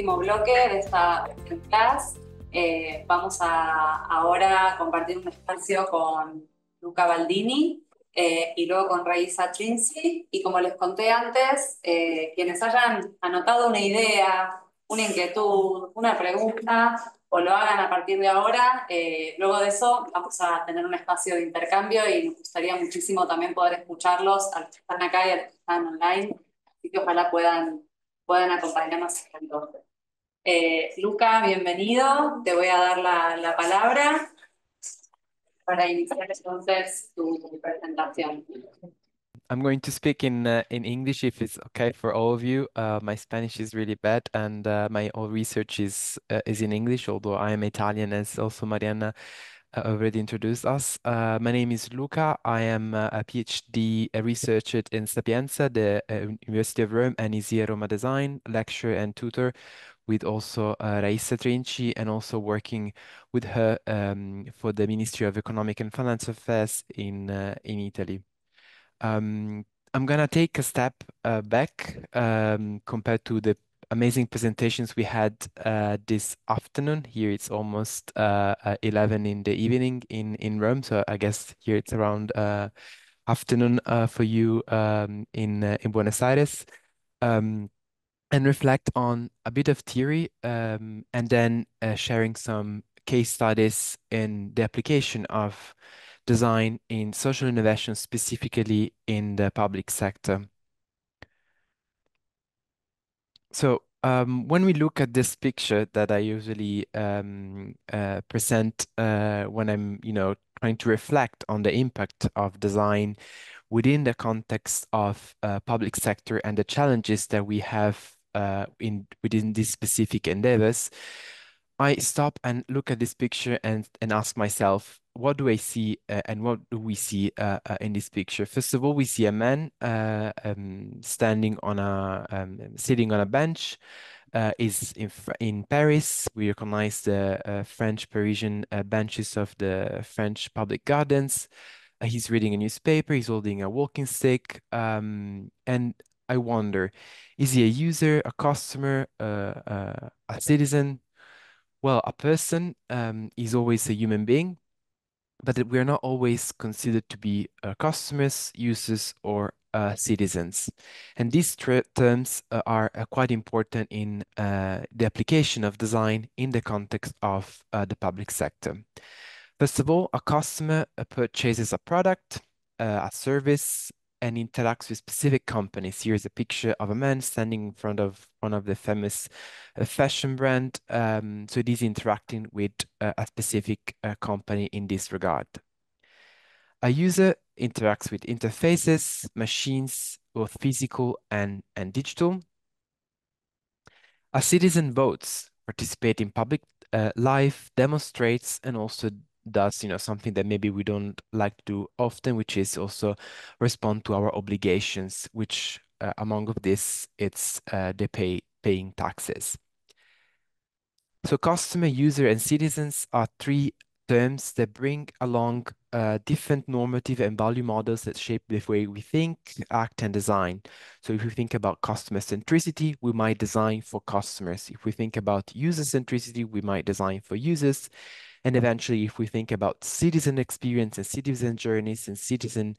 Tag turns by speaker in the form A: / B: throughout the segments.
A: último bloque de esta clase. Vamos a ahora compartir un espacio con Luca Baldini y luego con Raisa Trinzi. Y como les conté antes, quienes hayan anotado una idea, una inquietud, una pregunta, o lo hagan a partir de ahora, luego de eso vamos a tener un espacio de intercambio y nos gustaría muchísimo también poder escucharlos a los que están acá y a los que están online. Así que ojalá puedan acompañarnos entonces. Luca, bienvenido. Te voy a dar la palabra para iniciar entonces tu presentación.
B: I'm going to speak in English if it's okay for all of you. My Spanish is really bad, and my all research is in English, although I am Italian, as also Mariana already introduced us. My name is Luca. I am a PhD researcher in Sapienza, the University of Rome, and ISIA Roma Design, lecturer and tutor with also Raissa Trinci, and also working with her for the Ministry of Economic and Finance Affairs in Italy. I'm gonna take a step back compared to the amazing presentations we had this afternoon. Here it's almost 11 in the evening in Rome, so I guess here it's around afternoon for you in Buenos Aires. Um, and reflect on a bit of theory and then sharing some case studies in the application of design in social innovation, specifically in the public sector. So when we look at this picture that I usually present when I'm, trying to reflect on the impact of design within the context of public sector and the challenges that we have within these specific endeavors, I stop and look at this picture and ask myself, what do I see and what do we see in this picture? First of all, we see a man sitting on a bench. Is in Paris. We recognize the French Parisian benches of the French public gardens. He's reading a newspaper, he's holding a walking stick, and I wonder, is he a user, a customer, a citizen? Well, a person is always a human being, but that we are not always considered to be customers, users, or citizens. And these terms are quite important in the application of design in the context of the public sector. First of all, a customer purchases a product, a service, and interacts with specific companies. Here's a picture of a man standing in front of one of the famous fashion brand. So it is interacting with a specific company in this regard. A user interacts with interfaces, machines, both physical and digital. A citizen votes, participate in public life, demonstrates, and also does, something that maybe we don't like to do often, which is also respond to our obligations, which among of this, it's paying taxes. So customer, user, and citizens are three terms that bring along different normative and value models that shape the way we think, act, and design. So if we think about customer centricity, we might design for customers. If we think about user centricity, we might design for users. And eventually, if we think about citizen experience and citizen journeys and citizen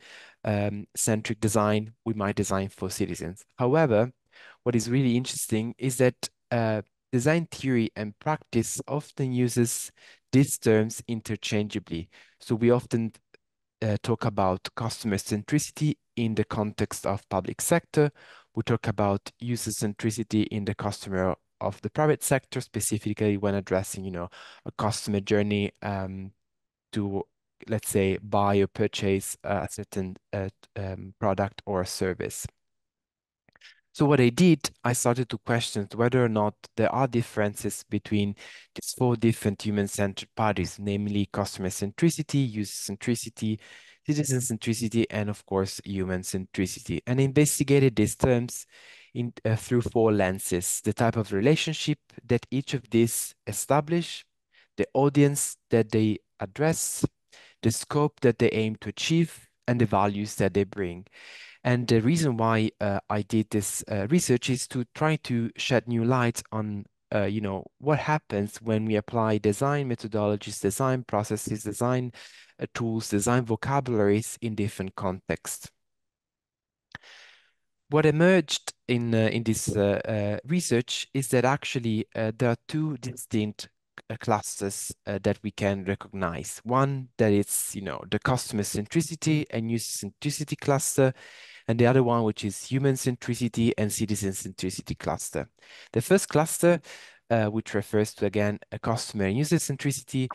B: centric design, we might design for citizens. However, what is really interesting is that design theory and practice often uses these terms interchangeably. So we often talk about customer centricity in the context of public sector. We talk about user centricity in the customer of the private sector, specifically when addressing, a customer journey to, let's say, buy or purchase a certain product or service. So what I did, I started to question whether or not there are differences between these four different human-centered parties, namely customer centricity, user centricity, citizen centricity, and of course, human centricity, and investigated these terms through four lenses: the type of relationship that each of these establish, the audience that they address, the scope that they aim to achieve, and the values that they bring. And the reason why I did this research is to try to shed new light on what happens when we apply design methodologies, design processes, design tools, design vocabularies in different contexts. What emerged in this research is that actually there are two distinct clusters that we can recognize. One that it's, the customer centricity and user centricity cluster, and the other one which is human centricity and citizen centricity cluster. The first cluster, which refers to, again, a customer and user centricity,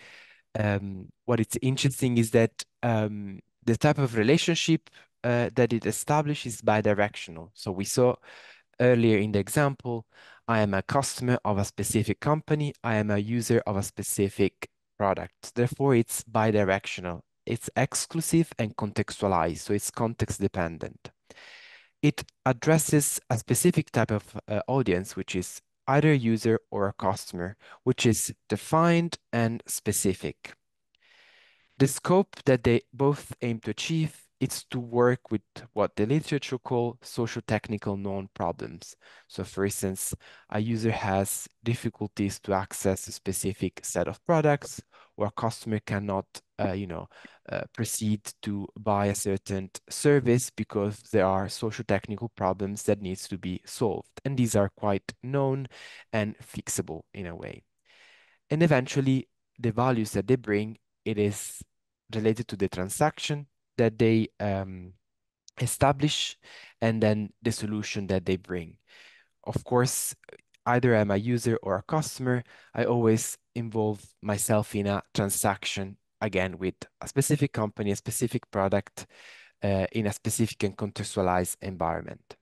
B: what it's interesting is that the type of relationship that it establishes is bidirectional. So we saw earlier in the example, I am a customer of a specific company, I am a user of a specific product. Therefore, it's bidirectional. It's exclusive and contextualized, so it's context dependent. It addresses a specific type of audience, which is either a user or a customer, which is defined and specific. The scope that they both aim to achieve is to work with what the literature call socio-technical known problems. So for instance, a user has difficulties to access a specific set of products, or a customer cannot, proceed to buy a certain service because there are socio-technical problems that needs to be solved. And these are quite known and fixable in a way. And eventually, the values that they bring, it is related to the transaction that they establish and then the solution that they bring. Of course, either I'm a user or a customer, I always involve myself in a transaction, again, with a specific company, a specific product, in a specific and contextualized environment.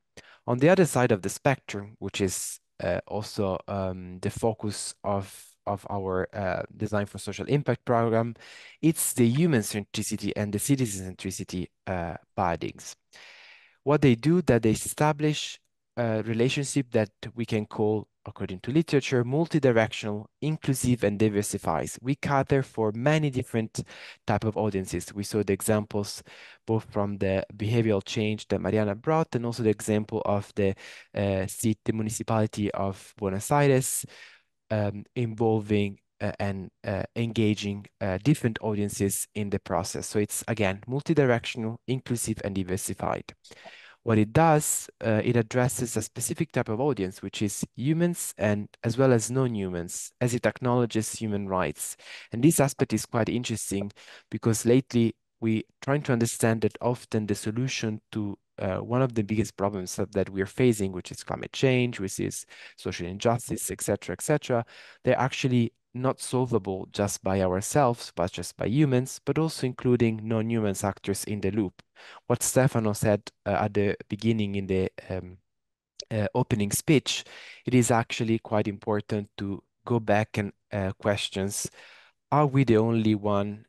B: On the other side of the spectrum, which is also the focus of our Design for Social Impact program, it's the human centricity and the citizen centricity paradigms. What they do, that they establish a relationship that we can call, according to literature, multidirectional, inclusive, and diversifies. We cater for many different type of audiences. We saw the examples both from the behavioral change that Mariana brought, and also the example of the city municipality of Buenos Aires, involving and engaging different audiences in the process. So it's, again, multidirectional, inclusive, and diversified. What it does, it addresses a specific type of audience, which is humans and as well as non-humans, as it acknowledges human rights. And this aspect is quite interesting because lately we trying to understand that often the solution to one of the biggest problems that we're facing, which is climate change, which is social injustice, etc., they're actually not solvable just by ourselves, but just by humans, but also including non-humans actors in the loop. What Stefano said at the beginning in the opening speech, it is actually quite important to go back and questions, are we the only one,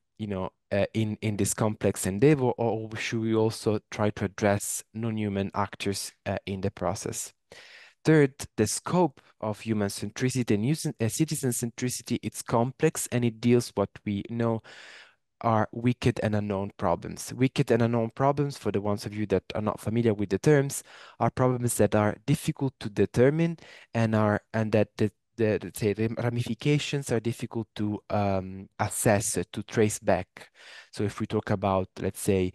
B: in this complex endeavor, or should we also try to address non-human actors in the process? Third, the scope of human centricity and citizen centricity, it's complex and it deals what we know are wicked and unknown problems. Wicked and unknown problems, for the ones of you that are not familiar with the terms, are problems that are difficult to determine and that let's say the ramifications are difficult to assess, to trace back. So if we talk about, let's say,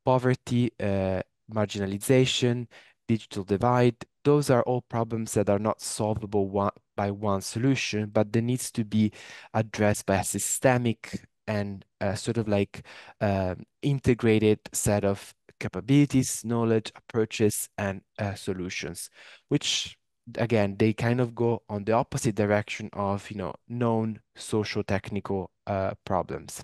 B: poverty, marginalization, digital divide, those are all problems that are not solvable by one solution, but there needs to be addressed by a systemic and sort of like integrated set of capabilities, knowledge, approaches, and solutions, which again, they kind of go on the opposite direction of, known social technical problems.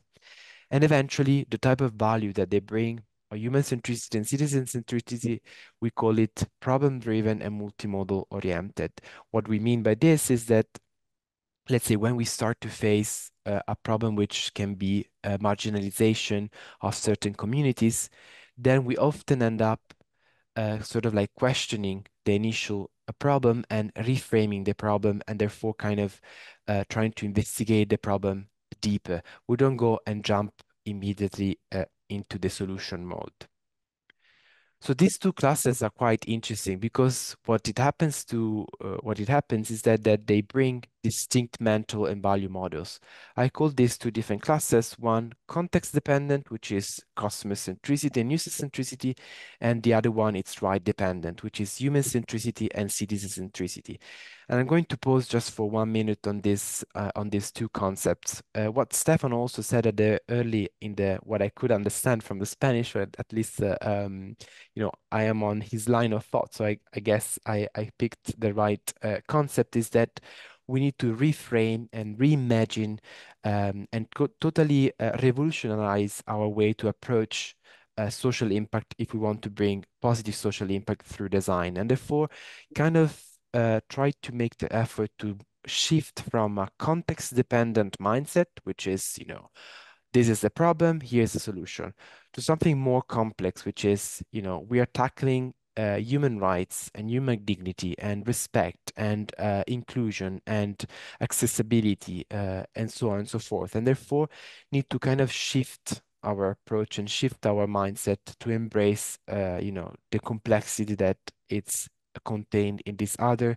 B: And eventually, the type of value that they bring are human centricity and citizen centricity. We call it problem-driven and multimodal oriented. What we mean by this is that, let's say, when we start to face a problem which can be marginalization of certain communities, then we often end up sort of like questioning the initial problem and reframing the problem, and therefore kind of trying to investigate the problem deeper. We don't go and jump immediately into the solution mode. So these two classes are quite interesting because what it happens is that they bring distinct mental and value models. I call these two different classes, one context dependent, which is customer centricity and user centricity, and the other one it's right dependent, which is human centricity and citizen centricity. And I'm going to pause just for 1 minute on these two concepts. What Stefan also said at the early in the what I could understand from the Spanish, or at least I am on his line of thought. So I guess I picked the right concept is that we need to reframe and reimagine and totally revolutionize our way to approach social impact if we want to bring positive social impact through design. And therefore, kind of try to make the effort to shift from a context-dependent mindset, which is, this is the problem, here's the solution, to something more complex, which is, we are tackling human rights and human dignity and respect and inclusion and accessibility and so on and so forth. And therefore, need to kind of shift our approach and shift our mindset to embrace, the complexity that it's contained in this other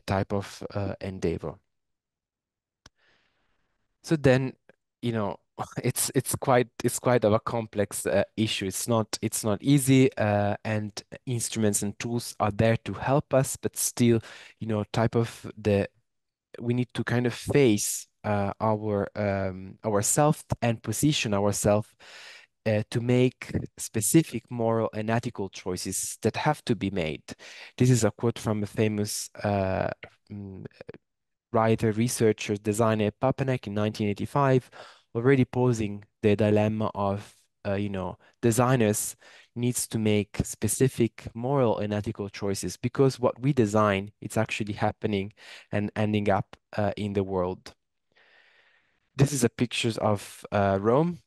B: type of endeavor. So then, you know, it's quite of a complex issue. It's not easy, and instruments and tools are there to help us, but still, type of the we need to kind of face our ourself and position ourselves to make specific moral and ethical choices that have to be made. This is a quote from a famous mm, writer, researcher, designer Papanek in 1985, already posing the dilemma of, designers needs to make specific moral and ethical choices because what we design, it's actually happening and ending up in the world. This is a pictures of Rome.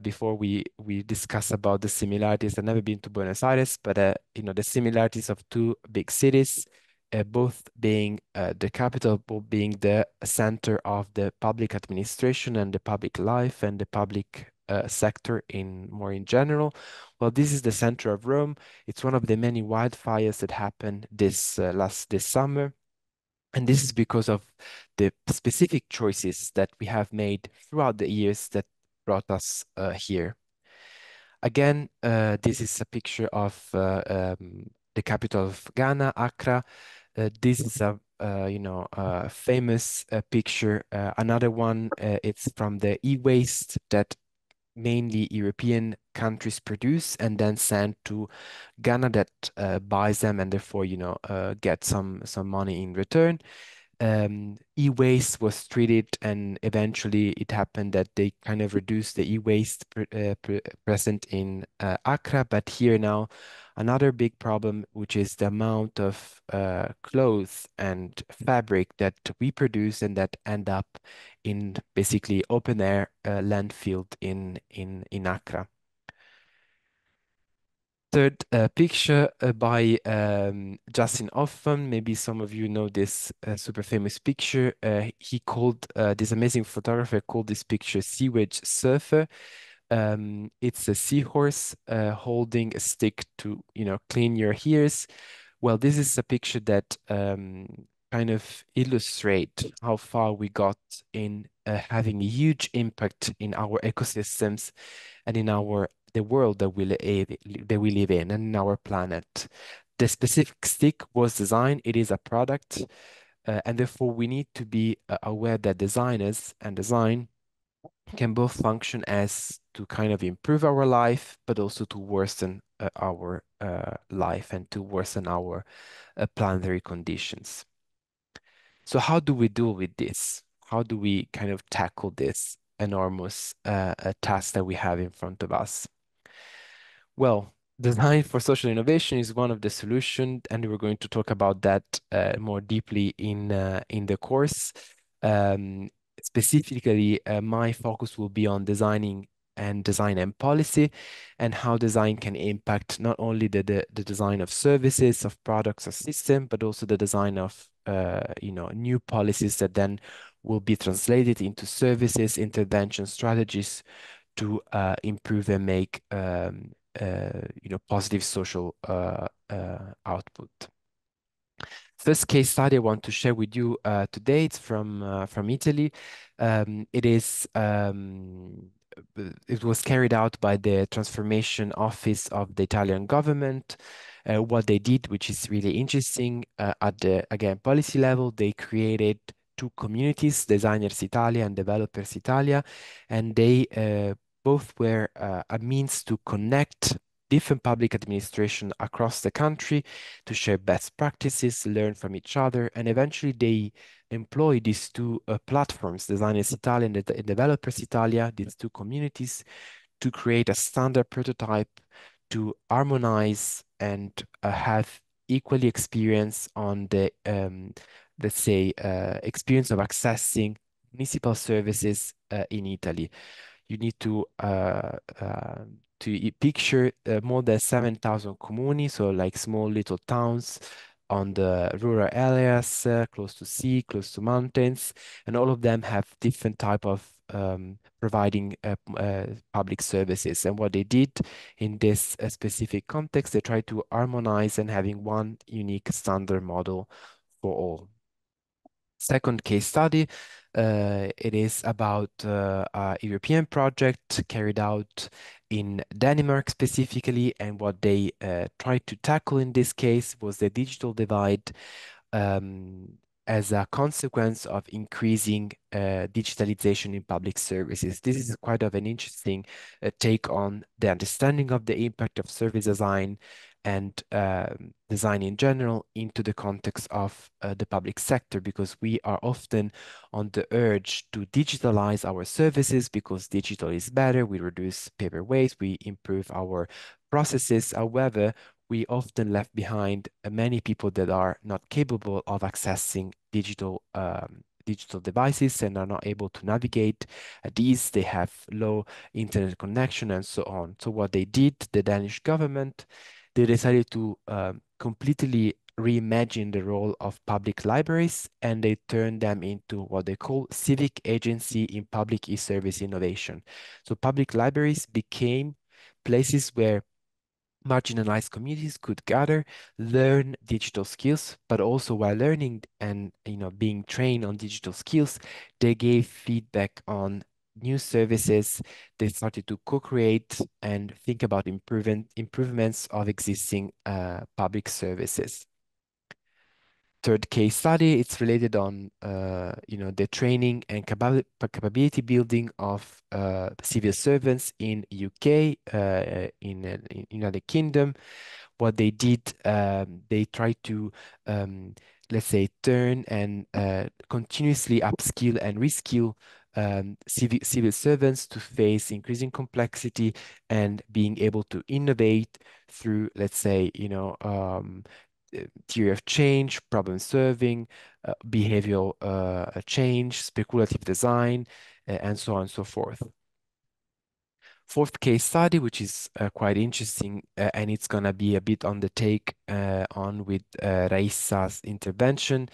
B: Before we discuss about the similarities, I've never been to Buenos Aires, but the similarities of two big cities, both being the capital, both being the center of the public administration and the public life and the public sector in general. Well, this is the center of Rome. It's one of the many wildfires that happened this summer. And this is because of the specific choices that we have made throughout the years that brought us here. Again, this is a picture of the capital of Ghana, Accra. This is a famous picture. Another one, it's from the e-waste that mainly European countries produce and then send to Ghana that buys them and therefore, get some money in return. E-waste was treated, and eventually it happened that they kind of reduced the e-waste present in Accra. But here now, another big problem, which is the amount of clothes and fabric that we produce and that end up in basically open air landfill in Accra. Third picture by Justin Hoffman. Maybe some of you know this super famous picture. He called this amazing photographer called this picture Sewage Surfer. It's a seahorse holding a stick to, clean your ears. Well, this is a picture that kind of illustrate how far we got in having a huge impact in our ecosystems and in the world that we live in and in our planet. The specific stick was designed, it is a product, and therefore we need to be aware that designers and design can both function as to kind of improve our life, but also to worsen our life and to worsen our planetary conditions. So how do we deal with this? How do we kind of tackle this enormous task that we have in front of us? Well, design for social innovation is one of the solutions, and we're going to talk about that more deeply in the course. Um, Specifically, my focus will be on design and policy, and how design can impact not only the design of services, of products or system, but also the design of new policies that then will be translated into services, intervention strategies to improve and make positive social output. First case study I want to share with you today, it's from Italy. It is it was carried out by the Transformation Office of the Italian government. What they did, which is really interesting, at the again policy level, they created two communities, Designers Italia and Developers Italia, and they both were a means to connect different public administration across the country to share best practices, learn from each other, and eventually they employ these two platforms, Designers Italia and Developers Italia, these two communities, to create a standard prototype to harmonize and have equally experience on the, let's say, experience of accessing municipal services in Italy. You need to picture more than 7,000 comuni, so like small little towns on the rural areas, close to sea, close to mountains, and all of them have different type of providing public services. And what they did in this specific context, they tried to harmonize and having one unique standard model for all. Second case study, it is about a European project carried out in Denmark specifically, and what they tried to tackle in this case was the digital divide um, as a consequence of increasing digitalization in public services. This is quite of an interesting take on the understanding of the impact of service design and design in general into the context of the public sector, because we are often on the urge to digitalize our services because digital is better, we reduce paper waste, we improve our processes. However, we often left behind many people that are not capable of accessing digital devices and are not able to navigate these. They have low internet connection and so on. So what they did, the Danish government, they decided to completely reimagine the role of public libraries, and they turned them into what they call civic agency in public e-service innovation. So public libraries became places where marginalized communities could gather, learn digital skills, but also while learning and being trained on digital skills, they gave feedback on new services. They started to co-create and think about improvements of existing public services. Third case study, it's related on the training and capability building of civil servants in UK, in United Kingdom. What they did, they tried to let's say turn and continuously upskill and reskill civil servants to face increasing complexity and being able to innovate through, let's say, theory of change, problem solving, behavioral change, speculative design, and so on and so forth. Fourth case study, which is quite interesting, and it's going to be a bit on the take on with Raissa's intervention.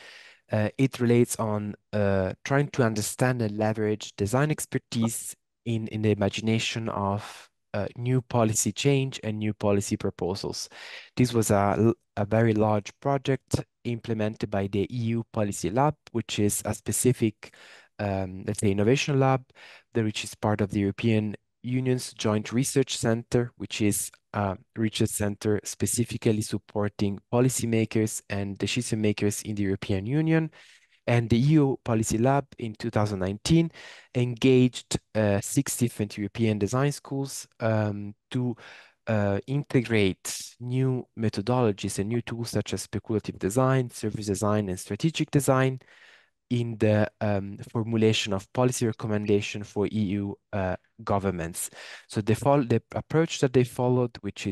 B: It relates on trying to understand and leverage design expertise in the imagination of new policy change and new policy proposals. This was a very large project implemented by the EU Policy Lab, which is a specific, let's say, innovation lab, which is part of the European Union's Joint Research Center, which is a research center specifically supporting policymakers and decision makers in the European Union. And the EU Policy Lab in 2019 engaged 6 different European design schools to integrate new methodologies and new tools such as speculative design, service design, and strategic design in the formulation of policy recommendation for EU governments. So the approach that they followed, which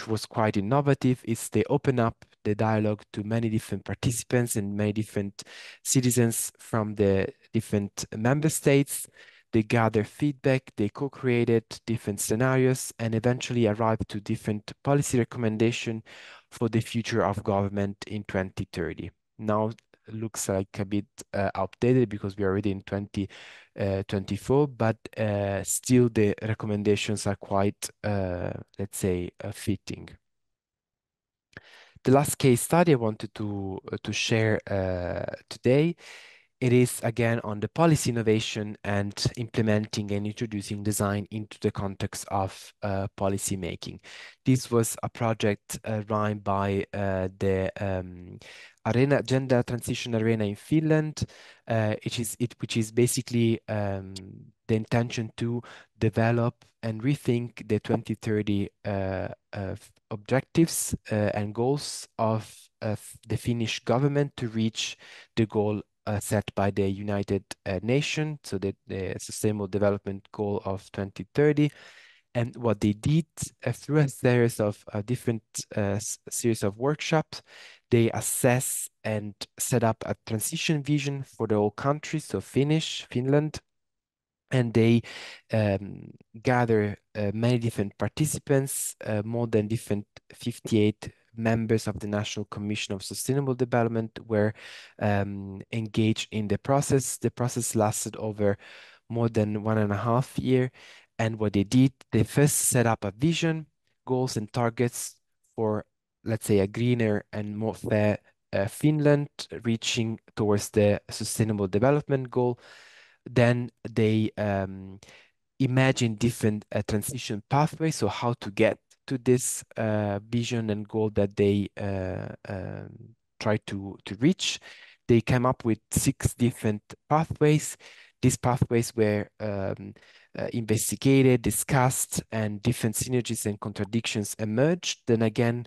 B: was quite innovative, is they open up the dialogue to many different participants and many different citizens from the different member states. They gather feedback, they co-created different scenarios, and eventually arrived to different policy recommendation for the future of government in 2030. Now, looks like a bit outdated because we are already in 2024, but still the recommendations are quite, let's say, fitting. The last case study I wanted to share today, it is again on the policy innovation and implementing and introducing design into the context of policy making. This was a project run by the Arena Gender Transition Arena in Finland, which is basically the intention to develop and rethink the 2030 objectives and goals of the Finnish government to reach the goal set by the United Nations, so the Sustainable Development Goal of 2030. And what they did through a series of different series of workshops, they assess and set up a transition vision for the whole country, so Finland, and they gather many different participants, more than different 58 members of the National Commission of Sustainable Development were engaged in the process. The process lasted over more than 1.5 years. And what they did, they first set up a vision, goals and targets for, let's say, a greener and more fair Finland, reaching towards the Sustainable Development Goal. Then they imagine different transition pathways, so how to get to this vision and goal that they try to reach. They came up with 6 different pathways. These pathways were investigated, discussed, and different synergies and contradictions emerged. Then again,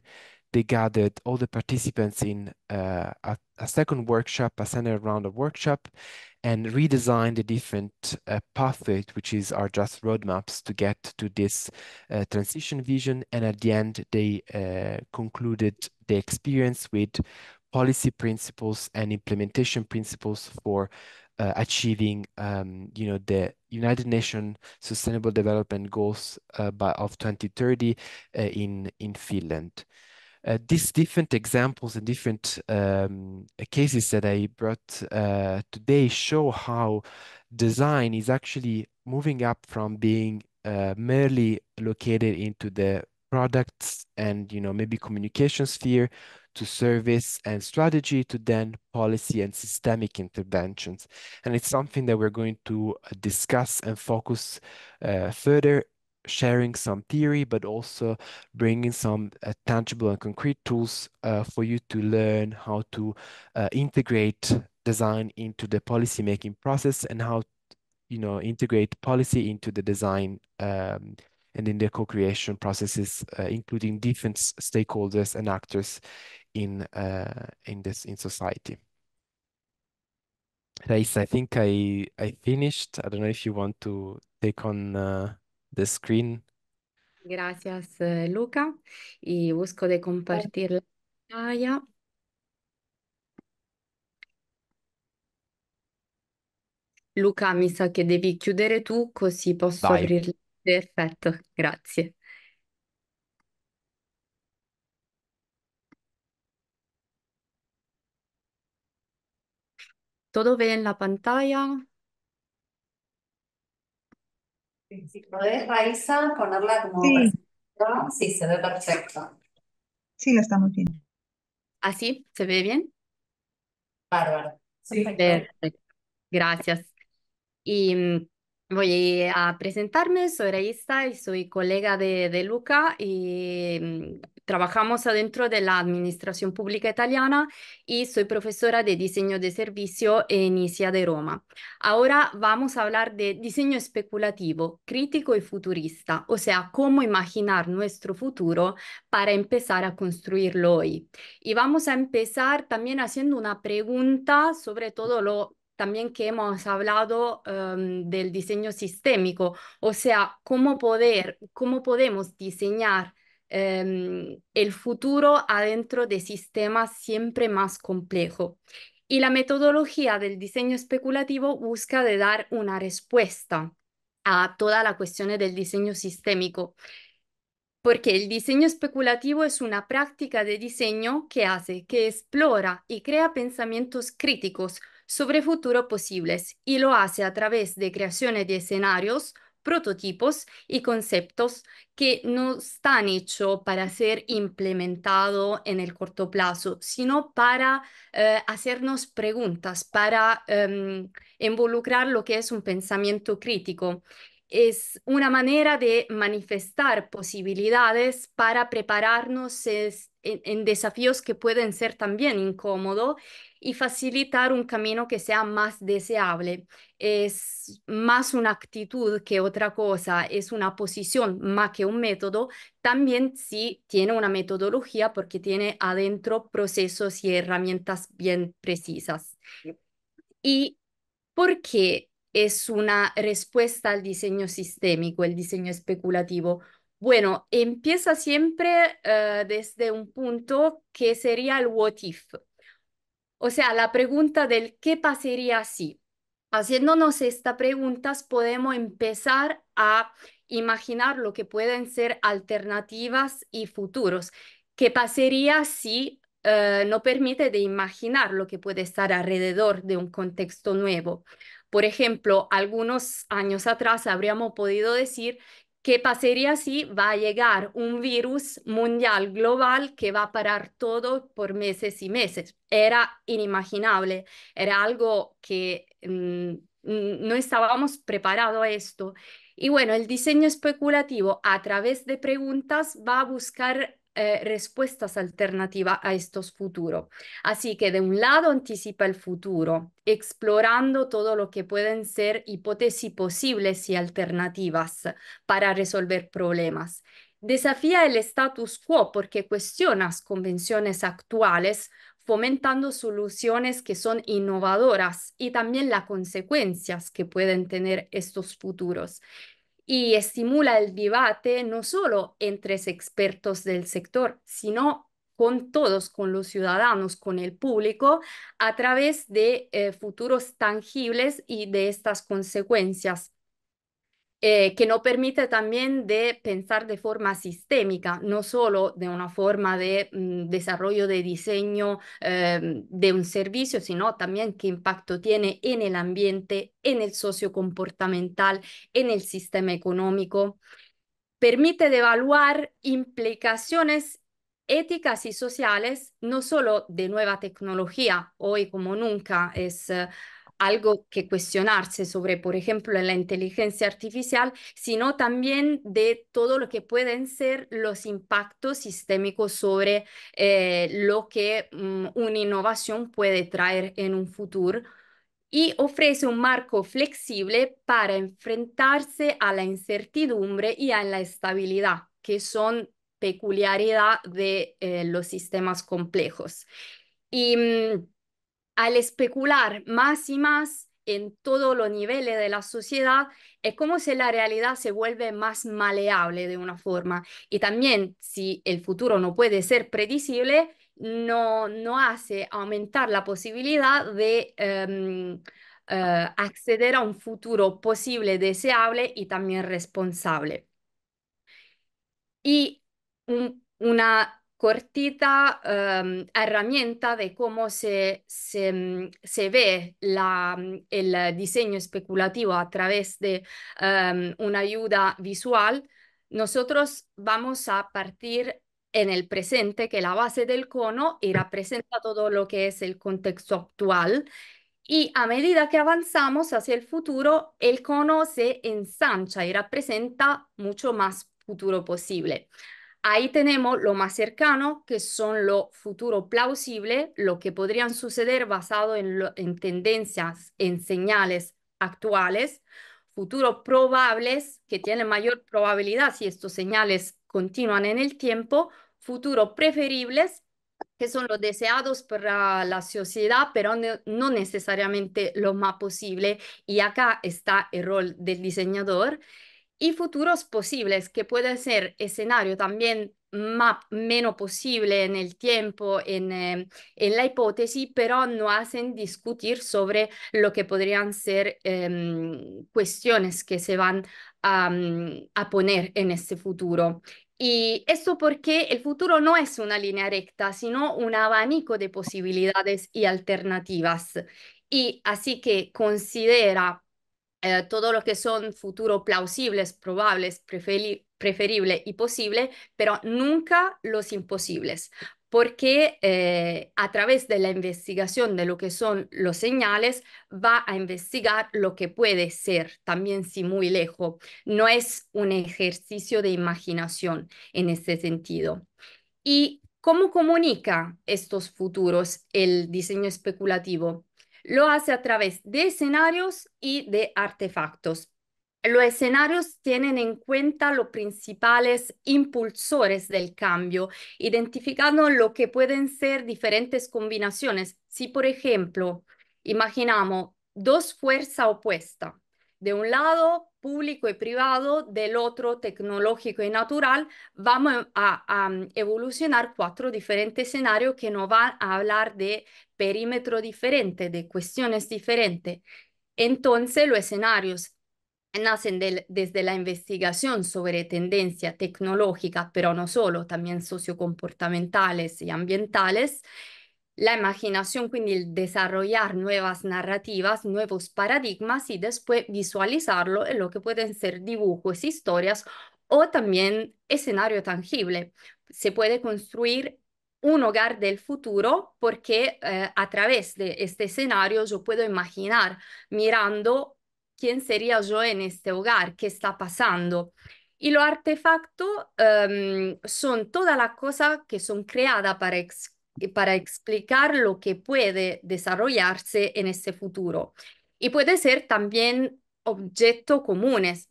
B: they gathered all the participants in a second workshop, a second round of workshop, and redesign the different pathways, are just roadmaps to get to this transition vision. And at the end, they concluded the experience with policy principles and implementation principles for achieving, the United Nations Sustainable Development Goals of 2030 in Finland. These different examples and different cases that I brought today show how design is actually moving up from being merely located into the products and maybe communication sphere to service and strategy to then policy and systemic interventions. And it's something that we're going to discuss and focus further, sharing some theory, but also bringing some tangible and concrete tools for you to learn how to integrate design into the policy making process and how integrate policy into the design and in the co-creation processes, including different stakeholders and actors in society. Thais, I think I finished. I don't know if you want to take on the screen.
C: Gracias, Luca. Y busco de compartir la pantalla. Luca, mi sa che devi chiudere tu così posso
B: Vai.
C: aprirla. Perfetto, grazie. ¿Todo ve en la pantalla?
A: Si podés, Raiza, ponerla como
D: Sí,
A: presentación. Sí, se ve perfecto.
D: sí, la estamos viendo.
C: ¿Así? ¿Se ve bien?
A: Bárbaro. Sí.
C: Perfecto. Gracias. Y voy a presentarme, soy Raísta y soy colega de Luca y trabajamos adentro de la Administración Pública Italiana y soy profesora de diseño de servicio en ICIA de Roma. Ahora vamos a hablar de diseño especulativo, crítico y futurista, o sea, cómo imaginar nuestro futuro para empezar a construirlo hoy. Y vamos a empezar también haciendo una pregunta sobre todo lo también que hemos hablado del diseño sistémico, o sea, cómo podemos diseñar el futuro adentro de sistemas siempre más complejos. Y la metodología del diseño especulativo busca de dar una respuesta a toda la cuestión del diseño sistémico. Porque el diseño especulativo es una práctica de diseño que explora y crea pensamientos críticos sobre futuros posibles y lo hace a través de creaciones de escenarios, prototipos y conceptos que no están hechos para ser implementados en el corto plazo, sino para hacernos preguntas, para involucrar lo que es un pensamiento crítico. Es una manera de manifestar posibilidades para prepararnos en desafíos que pueden ser también incómodos y facilitar un camino que sea más deseable. Es más una actitud que otra cosa, es una posición más que un método. También sí tiene una metodología porque tiene adentro procesos y herramientas bien precisas. ¿Y por qué es una respuesta al diseño sistémico, el diseño especulativo? Bueno, empieza siempre desde un punto que sería el what if, o sea, la pregunta del qué pasaría si. Haciéndonos estas preguntas podemos empezar a imaginar lo que pueden ser alternativas y futuros. ¿Qué pasaría si no permite de imaginar lo que puede estar alrededor de un contexto nuevo? Por ejemplo, algunos años atrás habríamos podido decir ¿qué pasaría si va a llegar un virus mundial global que va a parar todo por meses y meses? Era inimaginable, era algo que no estábamos preparados a esto. Y bueno, el diseño especulativo a través de preguntas va a buscar respuestas alternativas a estos futuros. Así que de un lado anticipa el futuro, explorando todo lo que pueden ser hipótesis posibles y alternativas para resolver problemas. Desafía el status quo porque cuestiona convenciones actuales, fomentando soluciones que son innovadoras y también las consecuencias que pueden tener estos futuros. Y estimula el debate no solo entre expertos del sector, sino con todos, con los ciudadanos, con el público, a través de futuros tangibles y de estas consecuencias que nos permite también de pensar de forma sistémica, no solo de una forma de desarrollo de diseño de un servicio, sino también qué impacto tiene en el ambiente, en el sociocomportamental, en el sistema económico. Permite de evaluar implicaciones éticas y sociales, no solo de nueva tecnología, hoy como nunca es algo que cuestionarse sobre, por ejemplo, la inteligencia artificial, sino también de todo lo que pueden ser los impactos sistémicos sobre lo que una innovación puede traer en un futuro y ofrece un marco flexible para enfrentarse a la incertidumbre y a la estabilidad, que son peculiaridad de los sistemas complejos. Y al especular más y más en todos los niveles de la sociedad, es como si la realidad se vuelve más maleable de una forma. Y también, si el futuro no puede ser predecible, no hace aumentar la posibilidad de acceder a un futuro posible, deseable y también responsable. Y una cortita herramienta de cómo se ve el diseño especulativo a través de una ayuda visual. Nosotros vamos a partir en el presente, que la base del cono y representa todo lo que es el contexto actual. Y a medida que avanzamos hacia el futuro, el cono se ensancha y representa mucho más futuro posible. Ahí tenemos lo más cercano, que son lo futuro plausible, lo que podrían suceder basado en tendencias, en señales actuales, futuros probables, que tienen mayor probabilidad si estos señales continúan en el tiempo, futuros preferibles, que son los deseados por la sociedad, pero no necesariamente lo más posible. Y acá está el rol del diseñador y futuros posibles, que puede ser escenario también más, menos posible en el tiempo, en la hipótesis, pero no hacen discutir sobre lo que podrían ser cuestiones que se van a poner en este futuro. Y esto porque el futuro no es una línea recta, sino un abanico de posibilidades y alternativas. Y así que considera todo lo que son futuros plausibles, probables, preferible y posible, pero nunca los imposibles, porque a través de la investigación de lo que son los señales, va a investigar lo que puede ser, también si muy lejos. No es un ejercicio de imaginación en este sentido. ¿Y cómo comunica estos futuros el diseño especulativo? Lo hace a través de escenarios y de artefactos. Los escenarios tienen en cuenta los principales impulsores del cambio, identificando lo que pueden ser diferentes combinaciones. Si, por ejemplo, imaginamos dos fuerzas opuestas, de un lado público y privado, del otro tecnológico y natural, vamos a evolucionar cuatro diferentes escenarios que nos van a hablar de perímetro diferente, de cuestiones diferentes. Entonces, los escenarios nacen desde la investigación sobre tendencia tecnológica, pero no solo, también sociocomportamentales y ambientales. La imaginación, quindi el desarrollar nuevas narrativas, nuevos paradigmas y después visualizarlo en lo que pueden ser dibujos, historias o también escenario tangible. Se puede construir un hogar del futuro porque a través de este escenario yo puedo imaginar mirando quién sería yo en este hogar, qué está pasando. Y los artefactos son todas las cosas que son creadas para explicar lo que puede desarrollarse en este futuro. Y puede ser también objetos comunes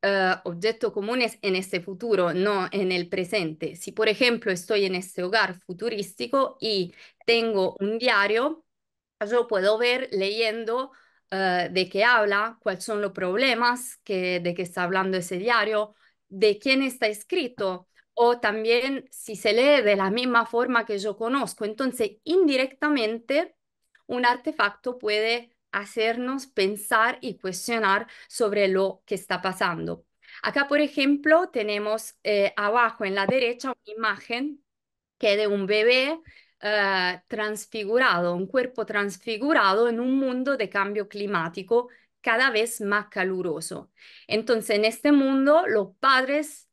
C: en este futuro, no en el presente. Si, por ejemplo, estoy en este hogar futurístico y tengo un diario, yo puedo ver leyendo de qué habla, cuáles son los problemas de que está hablando ese diario, de quién está escrito, o también si se lee de la misma forma que yo conozco. Entonces, indirectamente, un artefacto puede hacernos pensar y cuestionar sobre lo que está pasando. Acá, por ejemplo, tenemos abajo en la derecha una imagen que es de un bebé transfigurado, un cuerpo transfigurado en un mundo de cambio climático cada vez más caluroso. Entonces, en este mundo, los padres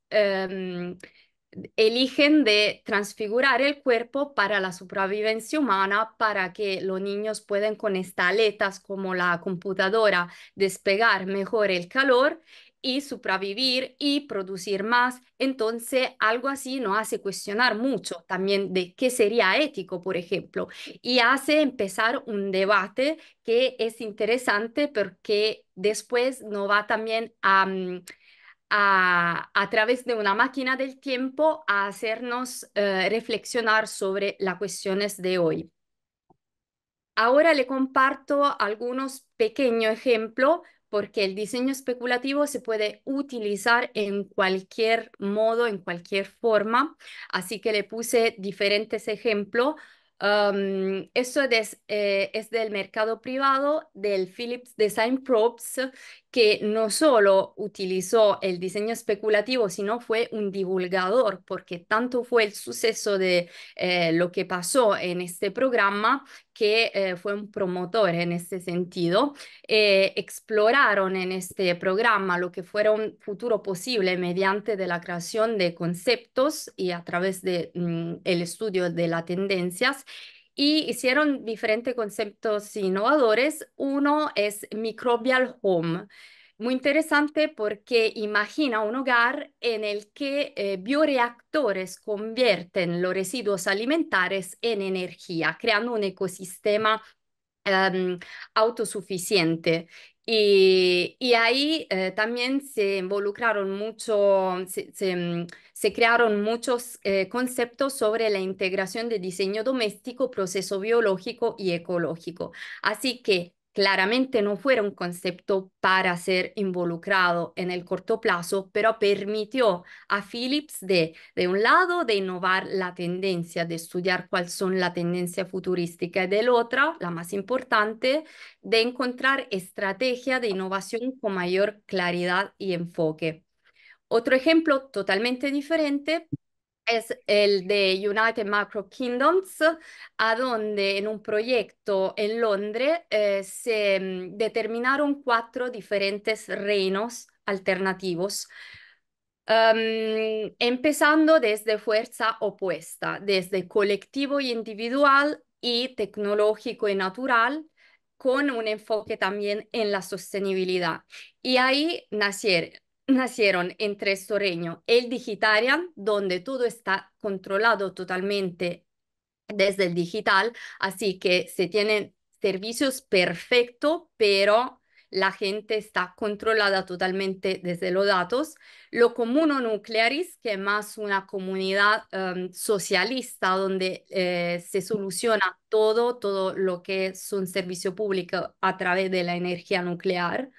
C: eligen de transfigurar el cuerpo para la supervivencia humana, para que los niños puedan con estas aletas como la computadora despegar mejor el calor y sobrevivir y producir más. Entonces, algo así nos hace cuestionar mucho también de qué sería ético, por ejemplo, y hace empezar un debate que es interesante porque después nos va también a través de una máquina del tiempo a hacernos reflexionar sobre las cuestiones de hoy. Ahora le comparto algunos pequeños ejemplos porque el diseño especulativo se puede utilizar en cualquier modo, en cualquier forma. Así que le puse diferentes ejemplos. Esto es del mercado privado del Philips Design Probes, que no solo utilizó el diseño especulativo, sino fue un divulgador, porque tanto fue el suceso de lo que pasó en este programa que fue un promotor en este sentido. Exploraron en este programa lo que fuera un futuro posible mediante de la creación de conceptos y a través de el estudio de las tendencias. Y hicieron diferentes conceptos innovadores. Uno es Microbial Home. Muy interesante porque imagina un hogar en el que bioreactores convierten los residuos alimentares en energía, creando un ecosistema em, autosuficiente. Y ahí también se involucraron mucho, se crearon muchos conceptos sobre la integración de diseño doméstico, proceso biológico y ecológico. Así que claramente no fue un concepto para ser involucrado en el corto plazo, pero permitió a Philips de un lado, de innovar la tendencia, de estudiar cuáles son la tendencia futurística y del otro, la más importante, de encontrar estrategia de innovación con mayor claridad y enfoque. Otro ejemplo totalmente diferente es el de United Macro Kingdoms, a donde en un proyecto en Londres se determinaron 4 diferentes reinos alternativos. Empezando desde fuerza opuesta, desde colectivo y individual y tecnológico y natural, con un enfoque también en la sostenibilidad. Y ahí nacieron entre estos reinos el Digitarian, donde todo está controlado totalmente desde el digital, así que se tienen servicios perfectos, pero la gente está controlada totalmente desde los datos. Lo Communo Nuclearis, que es más una comunidad socialista donde se soluciona todo lo que es un servicio público a través de la energía nuclear.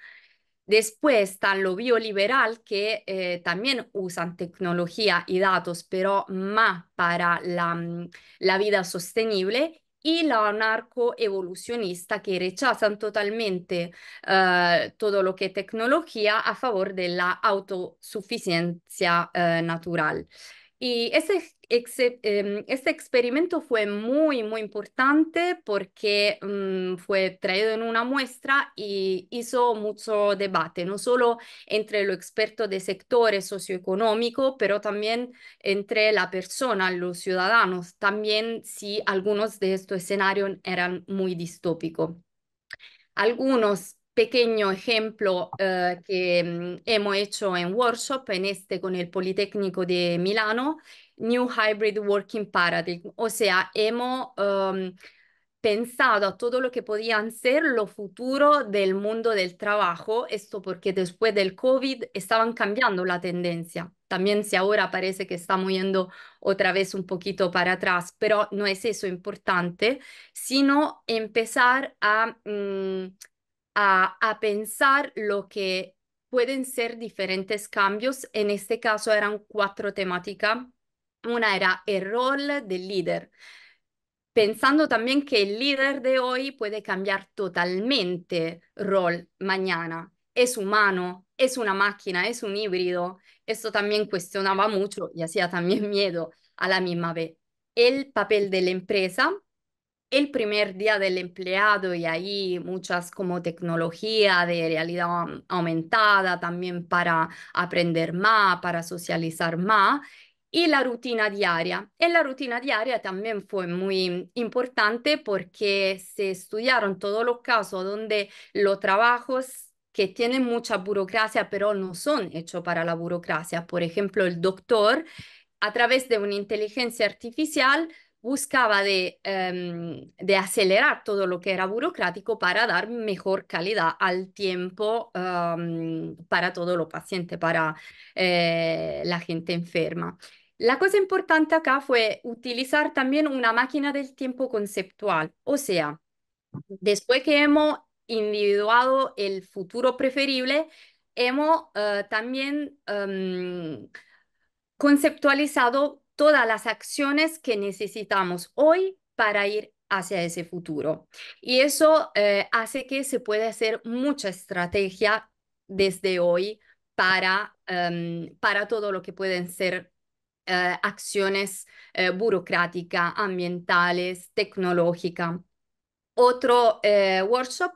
C: Después está lo bioliberal, que también usan tecnología y datos, pero más para la vida sostenible. Y la anarcoevolucionista, que rechazan totalmente todo lo que es tecnología a favor de la autosuficiencia natural. Y este experimento fue muy importante porque fue traído en una muestra y hizo mucho debate, no solo entre los expertos de sectores socioeconómicos, pero también entre la persona, los ciudadanos, también si algunos de estos escenarios eran muy distópicos. Algunos pequeños ejemplos que hemos hecho en workshop, en este con el Politécnico de Milano, New Hybrid Working Paradigm, o sea, hemos pensado a todo lo que podían ser los futuros del mundo del trabajo, esto porque después del COVID estaban cambiando la tendencia. También si ahora parece que estamos yendo otra vez un poquito para atrás, pero no es eso importante, sino empezar a pensar lo que pueden ser diferentes cambios. En este caso eran 4 temáticas. Una era el rol del líder, pensando también que el líder de hoy puede cambiar totalmente rol mañana. Es humano, es una máquina, es un híbrido. Esto también cuestionaba mucho y hacía también miedo a la misma vez. El papel de la empresa, el primer día del empleado y ahí muchas como tecnología de realidad aumentada también para aprender más, para socializar más. Y la rutina diaria. En la rutina diaria también fue muy importante porque se estudiaron todos los casos donde los trabajos que tienen mucha burocracia, pero no son hechos para la burocracia. Por ejemplo, el doctor, a través de una inteligencia artificial, buscaba de acelerar todo lo que era burocrático para dar mejor calidad al tiempo para todos los pacientes, para la gente enferma. La cosa importante acá fue utilizar también una máquina del tiempo conceptual, o sea, después que hemos individuado el futuro preferible, hemos también conceptualizado todas las acciones que necesitamos hoy para ir hacia ese futuro. Y eso hace que se pueda hacer mucha estrategia desde hoy para todo lo que pueden ser acciones burocráticas, ambientales, tecnológicas. Otro workshop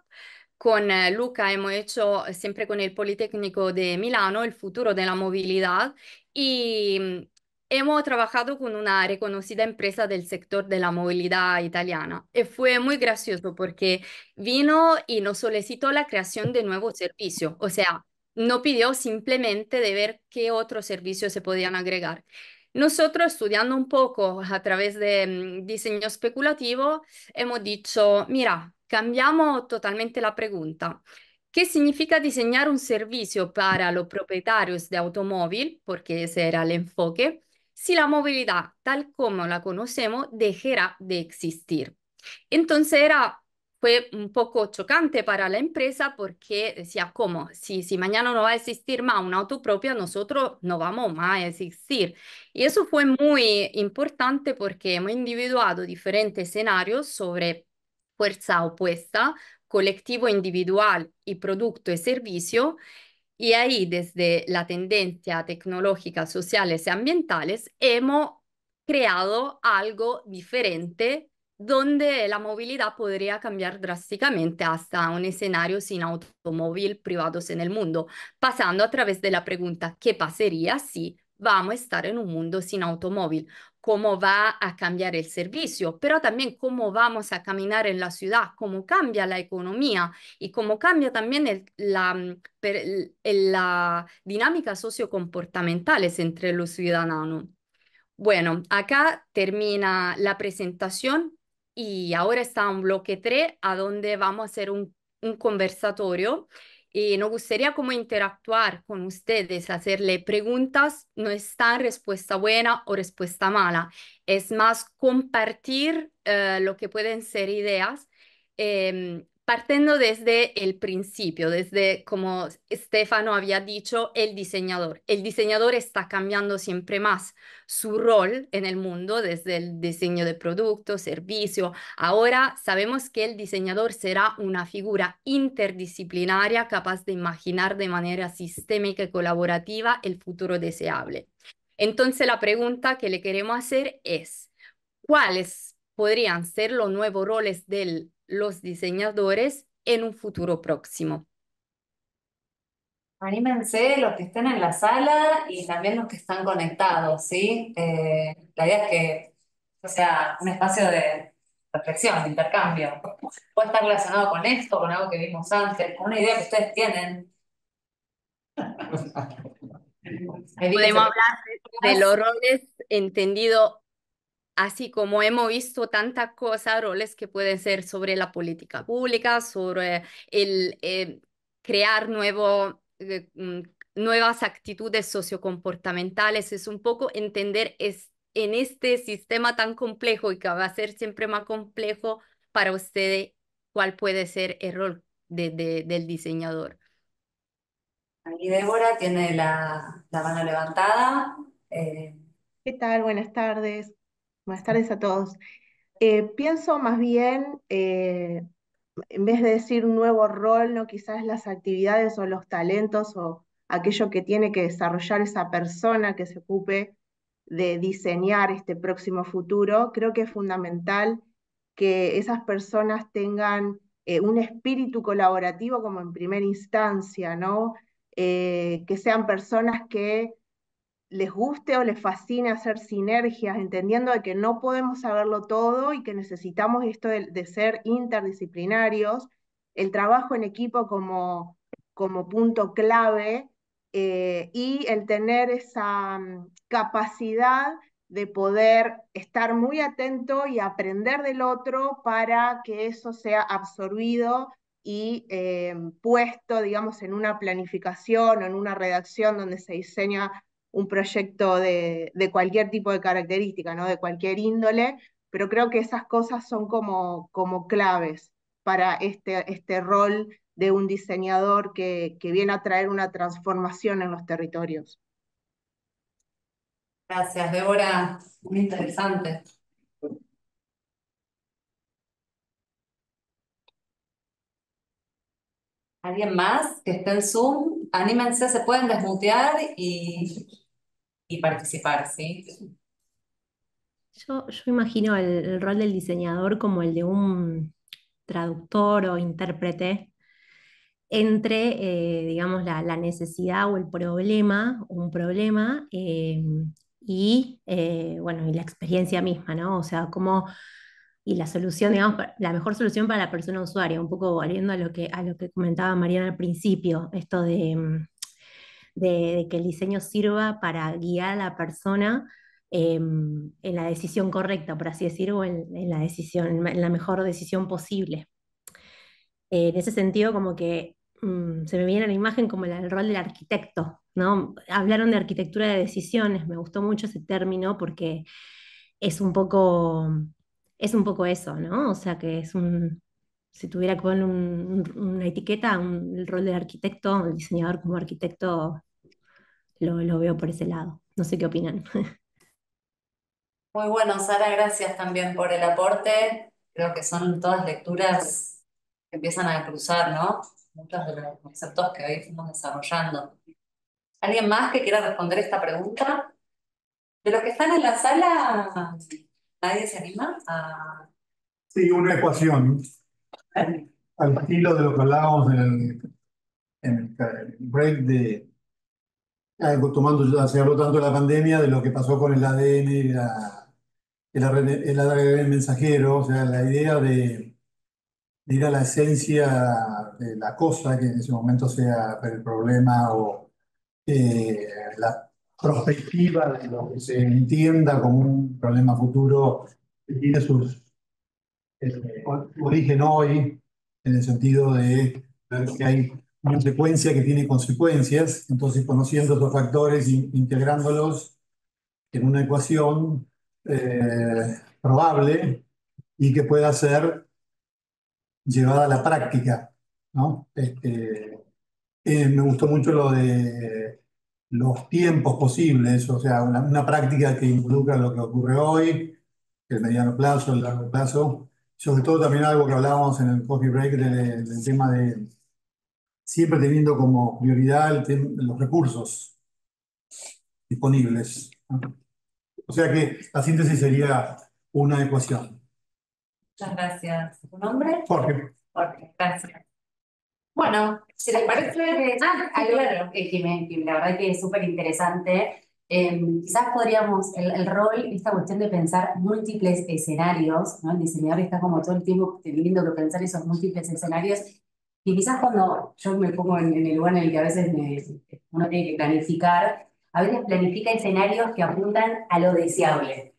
C: con Luca hemos hecho siempre con el Politécnico de Milano, el futuro de la movilidad, y hemos trabajado con una reconocida empresa del sector de la movilidad italiana. Y fue muy gracioso porque vino y nos solicitó la creación de nuevos servicios, o sea, no pidió simplemente de ver qué otros servicios se podían agregar. Nosotros, estudiando un poco a través de diseño especulativo, hemos dicho, mira, cambiamos totalmente la pregunta. ¿Qué significa diseñar un servicio para los propietarios de automóvil? Porque ese era el enfoque. Si la movilidad tal como la conocemos dejará de existir. Entonces fue un poco chocante para la empresa porque decía, ¿cómo? Si mañana no va a existir más un auto propio, nosotros no vamos más a existir. Y eso fue muy importante porque hemos individuado diferentes escenarios sobre fuerza opuesta, colectivo individual y producto y servicio. Y ahí, desde la tendencia tecnológica, sociales y ambientales, hemos creado algo diferente donde la movilidad podría cambiar drásticamente hasta un escenario sin automóvil privados en el mundo, pasando a través de la pregunta, ¿qué pasaría si vamos a estar en un mundo sin automóvil? ¿Cómo va a cambiar el servicio? Pero también cómo vamos a caminar en la ciudad, cómo cambia la economía y cómo cambia también la dinámica sociocomportamentales entre los ciudadanos. Bueno, acá termina la presentación y ahora está un bloque 3 a donde vamos a hacer un conversatorio y nos gustaría como interactuar con ustedes, hacerle preguntas, no está respuesta buena o respuesta mala, es más compartir lo que pueden ser ideas, partiendo desde el principio, desde como Stefano había dicho, el diseñador. El diseñador está cambiando siempre más su rol en el mundo, desde el diseño de productos, servicio. Ahora sabemos que el diseñador será una figura interdisciplinaria capaz de imaginar de manera sistémica y colaborativa el futuro deseable. Entonces la pregunta que le queremos hacer es, ¿cuáles podrían ser los nuevos roles de los diseñadores en un futuro próximo?
A: Anímense los que estén en la sala y también los que están conectados, ¿sí? La idea es que o sea un espacio de reflexión, de intercambio. Puede estar relacionado con esto, con algo que vimos antes, con una idea que ustedes tienen.
C: Podemos
A: Evítense
C: hablar de los roles entendido así como hemos visto tantas cosas, roles que pueden ser sobre la política pública, sobre el crear nuevas actitudes sociocomportamentales, es un poco entender en este sistema tan complejo y que va a ser siempre más complejo para ustedes, cuál puede ser el rol del diseñador.
A: ahí Débora tiene la mano levantada. Eh,
D: ¿Qué tal? Buenas tardes. Buenas tardes a todos. Pienso más bien, en vez de decir un nuevo rol, ¿no? Quizás las actividades o los talentos o aquello que tiene que desarrollar esa persona que se ocupe de diseñar este próximo futuro, creo que es fundamental que esas personas tengan un espíritu colaborativo como en primera instancia, ¿no? Que sean personas que les guste o les fascine hacer sinergias, entendiendo de que no podemos saberlo todo y que necesitamos esto de ser interdisciplinarios, el trabajo en equipo como punto clave, y el tener esa capacidad de poder estar muy atento y aprender del otro para que eso sea absorbido y puesto, digamos, en una planificación o en una redacción donde se diseña un proyecto de cualquier tipo de característica, ¿no? De cualquier índole, pero creo que esas cosas son como claves para este rol de un diseñador que viene a traer una transformación en los territorios.
A: Gracias, Débora. Muy interesante. ¿Alguien más que esté en Zoom? Anímense, se pueden desmutear y participar, ¿sí?
E: Yo imagino el rol del diseñador como el de un traductor o intérprete entre, digamos, la necesidad o el problema, un problema, bueno, y la experiencia misma, ¿no? O sea, y la solución, digamos, la mejor solución para la persona usuaria, un poco volviendo a lo que comentaba Mariana al principio, esto de que el diseño sirva para guiar a la persona en la decisión correcta, por así decirlo, o en la decisión, en la mejor decisión posible. En ese sentido, como que se me viene a la imagen como el rol del arquitecto, ¿no? Hablaron de arquitectura de decisiones, me gustó mucho ese término porque es un poco, es un poco eso, ¿no? O sea, que si tuviera que poner una etiqueta, el rol del arquitecto, el diseñador como arquitecto, lo veo por ese lado. No sé qué opinan.
A: Muy bueno, Sara, gracias también por el aporte. Creo que son todas lecturas que empiezan a cruzar, ¿no? muchos de los conceptos que hoy estamos desarrollando. ¿Alguien más que quiera responder esta pregunta? De los que están en la sala, ¿nadie se anima a...?
F: Sí, una ecuación, al estilo de lo que hablábamos en el break de algo tomando, ya se habló tanto de la pandemia, de lo que pasó con el ADN y el ARN mensajero, o sea, la idea de ir a la esencia de la cosa, que en ese momento sea el problema o la perspectiva de lo que se entienda como un problema futuro que tiene su origen hoy, en el sentido de ver que hay una secuencia que tiene consecuencias, entonces conociendo esos factores, integrándolos en una ecuación probable y que pueda ser llevada a la práctica, ¿no? Me gustó mucho lo de los tiempos posibles, o sea, una práctica que involucra lo que ocurre hoy, el mediano plazo, el largo plazo, sobre todo también algo que hablábamos en el coffee break del tema de siempre teniendo como prioridad los recursos disponibles, ¿no? O sea que la síntesis sería una ecuación.
A: Muchas gracias. ¿Tu nombre?
F: Jorge.
A: Jorge, gracias. Bueno, si les parece...
G: Claro, que la verdad que es súper interesante. Quizás podríamos, el rol, esta cuestión de pensar múltiples escenarios, ¿no? El diseñador está como todo el tiempo teniendo que pensar esos múltiples escenarios. Y quizás cuando yo me pongo en el lugar en el que a veces uno tiene que planificar, a veces planifica escenarios que apuntan a lo deseable.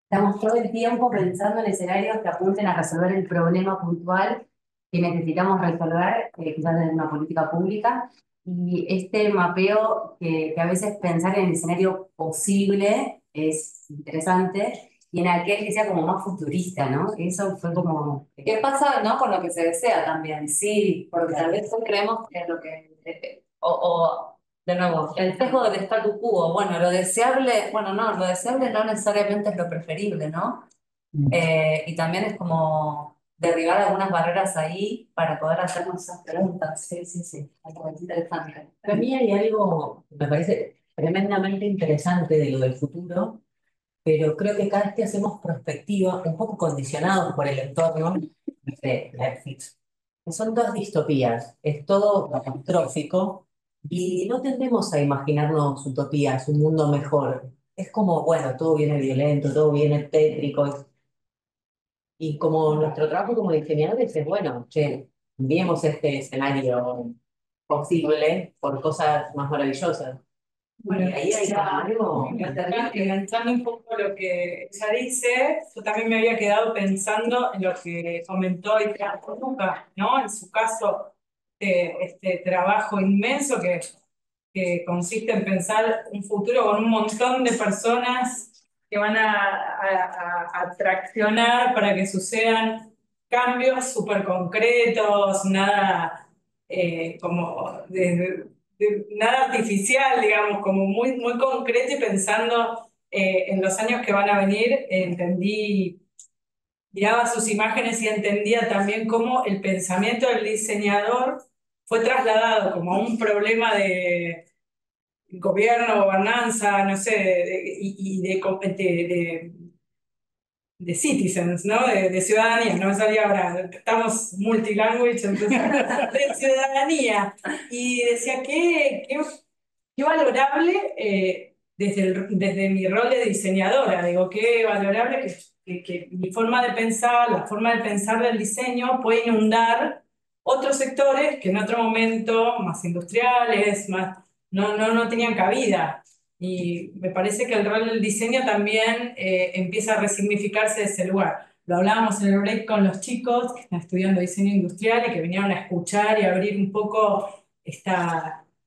G: Estamos todo el tiempo pensando en escenarios que apunten a resolver el problema puntual que necesitamos resolver, quizás desde una política pública. Y este mapeo, que a veces pensar en el escenario posible es interesante, y en aquel que sea como más futurista, ¿no? Eso fue como...
A: ¿Qué pasa, no, con lo que se desea también? Sí, porque tal vez todos creemos que es lo que... de nuevo, el sesgo del statu quo. Bueno, lo deseable... Bueno, no, lo deseable no necesariamente es lo preferible, ¿no? Y también es como derribar algunas barreras ahí para poder hacernos esas preguntas. Sí, sí, sí. Algo interesante.
H: Para mí hay algo que me parece tremendamente interesante de lo del futuro, pero creo que cada vez que hacemos perspectiva, un poco condicionados por el entorno de Netflix, que son dos distopías, es todo catastrófico y no tendemos a imaginarnos utopías, un mundo mejor. Es como, bueno, todo viene violento, todo viene tétrico. Y como nuestro trabajo como diseñadores es, bueno, che, enviemos este escenario posible por cosas más maravillosas.
I: Bueno,
H: Y ahí hay como algo...
I: enganchando un poco lo que ella dice, yo también me había quedado pensando en lo que comentó y trajo Luca, ¿no? En su caso, este trabajo inmenso que consiste en pensar un futuro con un montón de personas que van a traccionar para que sucedan cambios súper concretos, nada como nada artificial, digamos, como muy, muy concreto y pensando en los años que van a venir, miraba sus imágenes y entendía también cómo el pensamiento del diseñador fue trasladado como a un problema de gobierno, gobernanza, no sé, de citizens, ¿no? De ciudadanía, no me salía ahora, estamos multilanguage, entonces, de ciudadanía. Y decía, qué valorable, desde mi rol de diseñadora, digo, qué valorable que mi forma de pensar, la forma de pensar del diseño puede inundar otros sectores que en otro momento, más industriales, no tenían cabida. Y me parece que el rol del diseño también empieza a resignificarse de ese lugar. Lo hablábamos en el break con los chicos que están estudiando diseño industrial y que vinieron a escuchar y a abrir un poco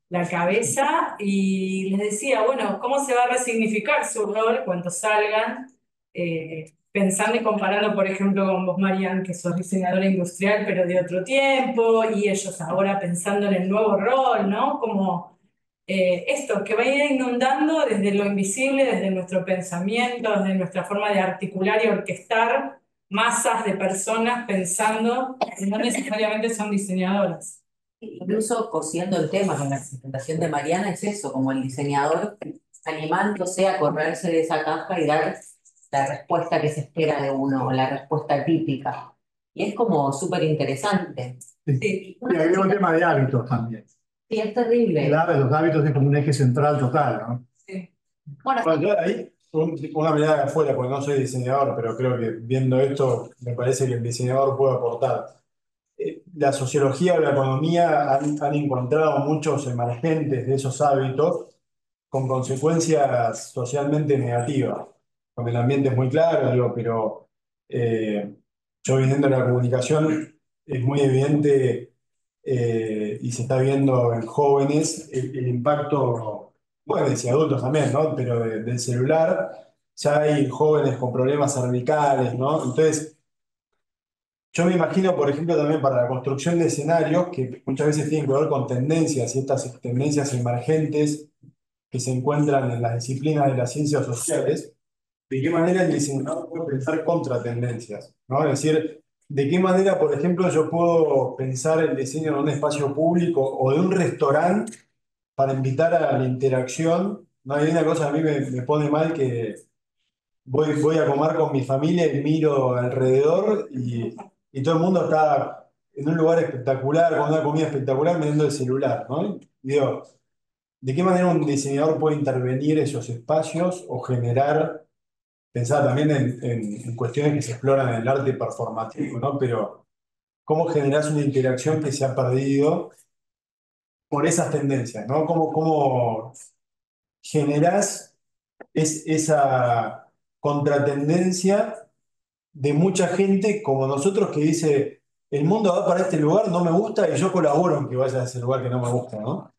I: la cabeza, y les decía, bueno, ¿cómo se va a resignificar su rol cuando salgan? Pensando y comparando, por ejemplo, con vos, Marian, que sos diseñadora industrial, pero de otro tiempo, y ellos ahora pensando en el nuevo rol, ¿no? Como esto, que va a ir inundando desde lo invisible, desde nuestro pensamiento, desde nuestra forma de articular y orquestar masas de personas pensando, y no necesariamente son diseñadoras.
H: Incluso cosiendo el tema con la presentación de Mariana, es eso, como el diseñador animándose a correrse de esa caja y dar la respuesta que se espera de uno, o la respuesta típica. Y es como súper interesante.
F: Sí.
H: Sí,
F: Y hay un tema de hábitos también.
H: sí, es terrible.
F: Los hábitos es como un eje central total, ¿no?
A: Sí. Bueno,
F: Bueno, yo ahí, una mirada de afuera, porque no soy diseñador, pero creo que viendo esto, me parece que el diseñador puede aportar. La sociología o la economía han encontrado muchos emergentes de esos hábitos con consecuencias socialmente negativas. Porque el ambiente es muy claro, digo, pero yo viniendo de la comunicación es muy evidente y se está viendo en jóvenes el impacto, jóvenes y adultos también, ¿no? Pero del celular. Ya hay jóvenes con problemas cervicales, ¿no? Entonces, yo me imagino, por ejemplo, también para la construcción de escenarios que muchas veces tienen que ver con tendencias y estas tendencias emergentes que se encuentran en las disciplinas de las ciencias sociales, de qué manera el diseñador puede pensar contra tendencias, ¿no? Es decir, de qué manera, por ejemplo, yo puedo pensar el diseño de un espacio público o de un restaurante para invitar a la interacción. No hay una cosa que a mí me pone mal que voy a comer con mi familia y miro alrededor y todo el mundo está en un lugar espectacular, con una comida espectacular, mirando el celular, ¿no? Y digo, ¿de qué manera un diseñador puede intervenir esos espacios o generar, pensar también en cuestiones que se exploran en el arte performativo, ¿no? Pero ¿cómo generas una interacción que se ha perdido por esas tendencias, ¿no? ¿Cómo generas esa contratendencia de mucha gente como nosotros que dice, el mundo va para este lugar, no me gusta y yo colaboro en que vaya a ese lugar que no me gusta, ¿no?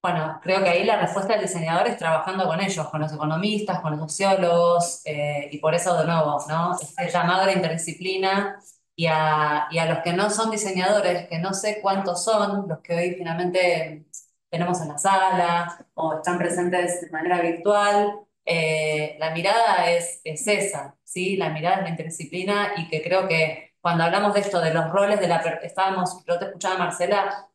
A: bueno, creo que ahí la respuesta del diseñador es trabajando con ellos, con los economistas, con los sociólogos, y por eso de nuevo, ¿no? Este llamado a la interdisciplina y a los que no son diseñadores, que no sé cuántos son, los que hoy finalmente tenemos en la sala o están presentes de manera virtual, la mirada es esa, ¿sí? La mirada es la interdisciplina y que creo que cuando hablamos de esto, de los roles de yo te escuchaba Marcela,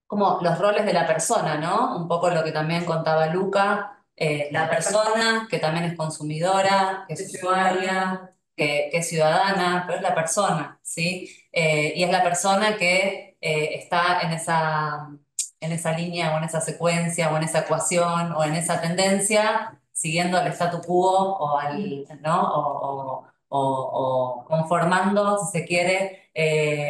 A: como los roles de la persona, ¿no? Un poco lo que también contaba Luca, la persona que también es consumidora, que es usuaria, que es ciudadana, pero es la persona, ¿sí? Y es la persona que está en esa línea o en esa secuencia o en esa ecuación o en esa tendencia, siguiendo al statu quo o ¿no? O conformando, si se quiere,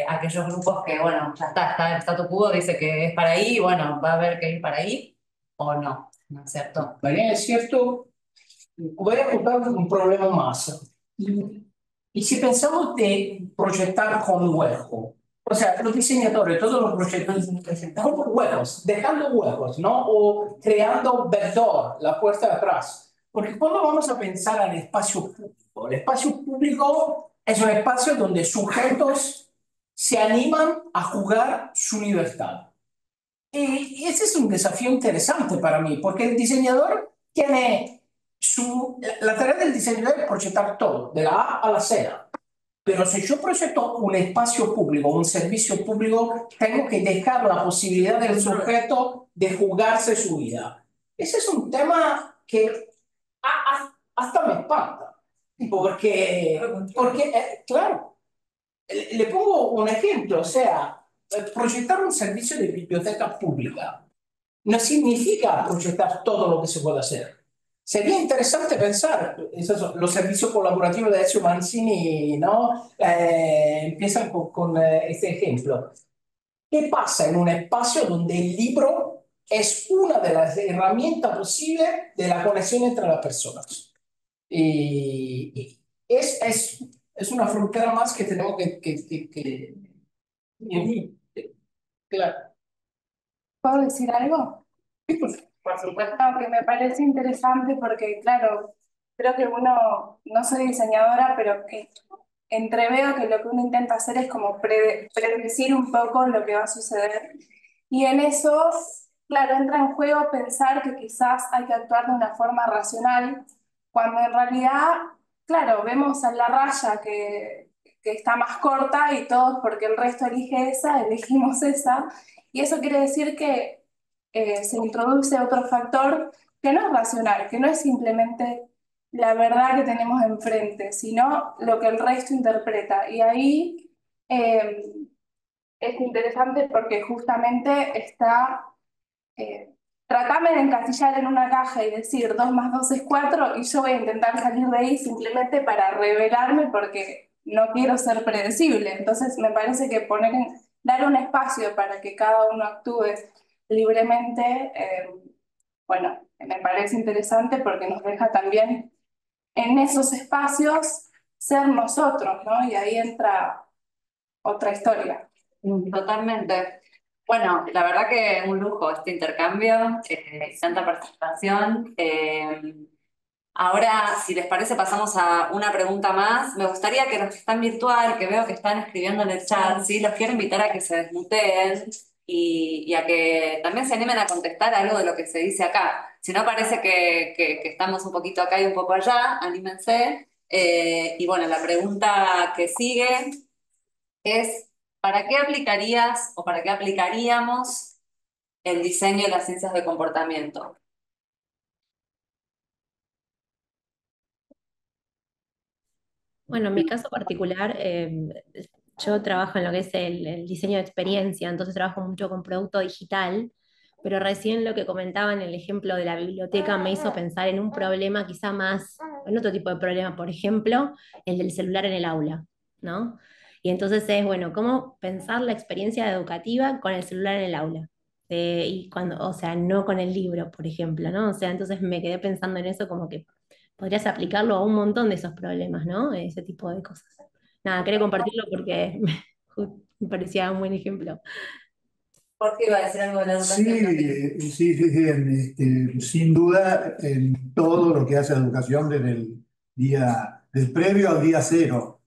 A: aquellos grupos que, bueno, ya está el statu quo, dice que es para ahí, y bueno, va a haber que ir para ahí o no, ¿no es cierto?
J: María, es cierto, voy a contar un problema más. Y si pensamos de proyectar con hueco, o sea, los diseñadores, todos los proyectos, como huecos, dejando huecos, ¿no? O creando verdor, la puerta de atrás. Porque cuando vamos a pensar al espacio público, el espacio público es un espacio donde sujetos se animan a jugar su libertad. Y ese es un desafío interesante para mí, porque el diseñador tiene la tarea del diseñador es proyectar todo, de la A a la Z. Pero si yo proyecto un espacio público, un servicio público, tengo que dejar la posibilidad del sujeto de jugarse su vida. Ese es un tema que hasta me espanta, porque claro, le pongo un ejemplo, o sea, proyectar un servicio de biblioteca pública no significa proyectar todo lo que se puede hacer. Sería interesante pensar, los servicios colaborativos de Ezio Mancini, ¿no? Empiezan con este ejemplo. ¿Qué pasa en un espacio donde el libro es una de las herramientas posibles de la conexión entre las personas? Y es una frontera más que tenemos claro.
K: ¿Puedo decir algo? Por supuesto, que me parece interesante porque, claro, creo que uno, no soy diseñadora, pero que entreveo que lo que uno intenta hacer es como predecir un poco lo que va a suceder. Y en eso, claro, entra en juego pensar que quizás hay que actuar de una forma racional, cuando en realidad, claro, vemos a la raya que está más corta y todos, porque el resto elige esa, elegimos esa. Y eso quiere decir que se introduce otro factor que no es racional, que no es simplemente la verdad que tenemos enfrente, sino lo que el resto interpreta. Y ahí es interesante porque justamente está, tratame de encasillar en una caja y decir 2 más 2 es 4 y yo voy a intentar salir de ahí simplemente para revelarme porque no quiero ser predecible. Entonces me parece que dar un espacio para que cada uno actúe libremente, bueno, me parece interesante porque nos deja también en esos espacios ser nosotros, ¿no? Y ahí entra otra historia.
A: Totalmente. Bueno, la verdad que un lujo este intercambio, tanta participación. Ahora, si les parece, pasamos a una pregunta más. Me gustaría que los que están virtual, que veo que están escribiendo en el chat, ¿sí? Los quiero invitar a que se desmuteen y a que también se animen a contestar algo de lo que se dice acá. Si no parece que estamos un poquito acá y un poco allá, anímense. Y bueno, la pregunta que sigue es, ¿para qué aplicarías o para qué aplicaríamos el diseño de las ciencias de comportamiento?
E: Bueno, en mi caso particular, yo trabajo en lo que es el diseño de experiencia, entonces trabajo mucho con producto digital, pero recién lo que comentaba en el ejemplo de la biblioteca me hizo pensar en un problema quizá más, en otro tipo de problema, por ejemplo, el del celular en el aula, ¿no? Y entonces es, bueno, ¿cómo pensar la experiencia educativa con el celular en el aula? Y cuando, o sea, no con el libro, por ejemplo, ¿no? O sea, entonces me quedé pensando en eso como que podrías aplicarlo a un montón de esos problemas, ¿no? Ese tipo de cosas. Nada, quería compartirlo porque me parecía un buen ejemplo.
A: Jorge iba a decir algo de la educación también.
F: Sí, sin duda, en todo lo que hace a educación desde el día, del previo al día cero,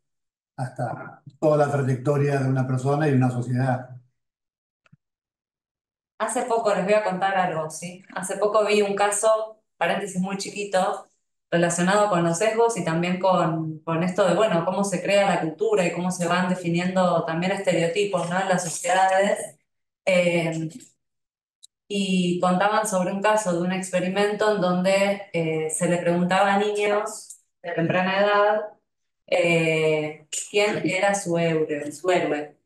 F: hasta toda la trayectoria de una persona y de una sociedad.
A: Hace poco les voy a contar algo, ¿sí? Hace poco vi un caso, paréntesis muy chiquito, relacionado con los sesgos y también con esto de, bueno, cómo se crea la cultura y cómo se van definiendo también estereotipos, ¿no? En las sociedades. Eh, y contaban sobre un caso de un experimento en donde se le preguntaba a niños de temprana edad quién era su héroe.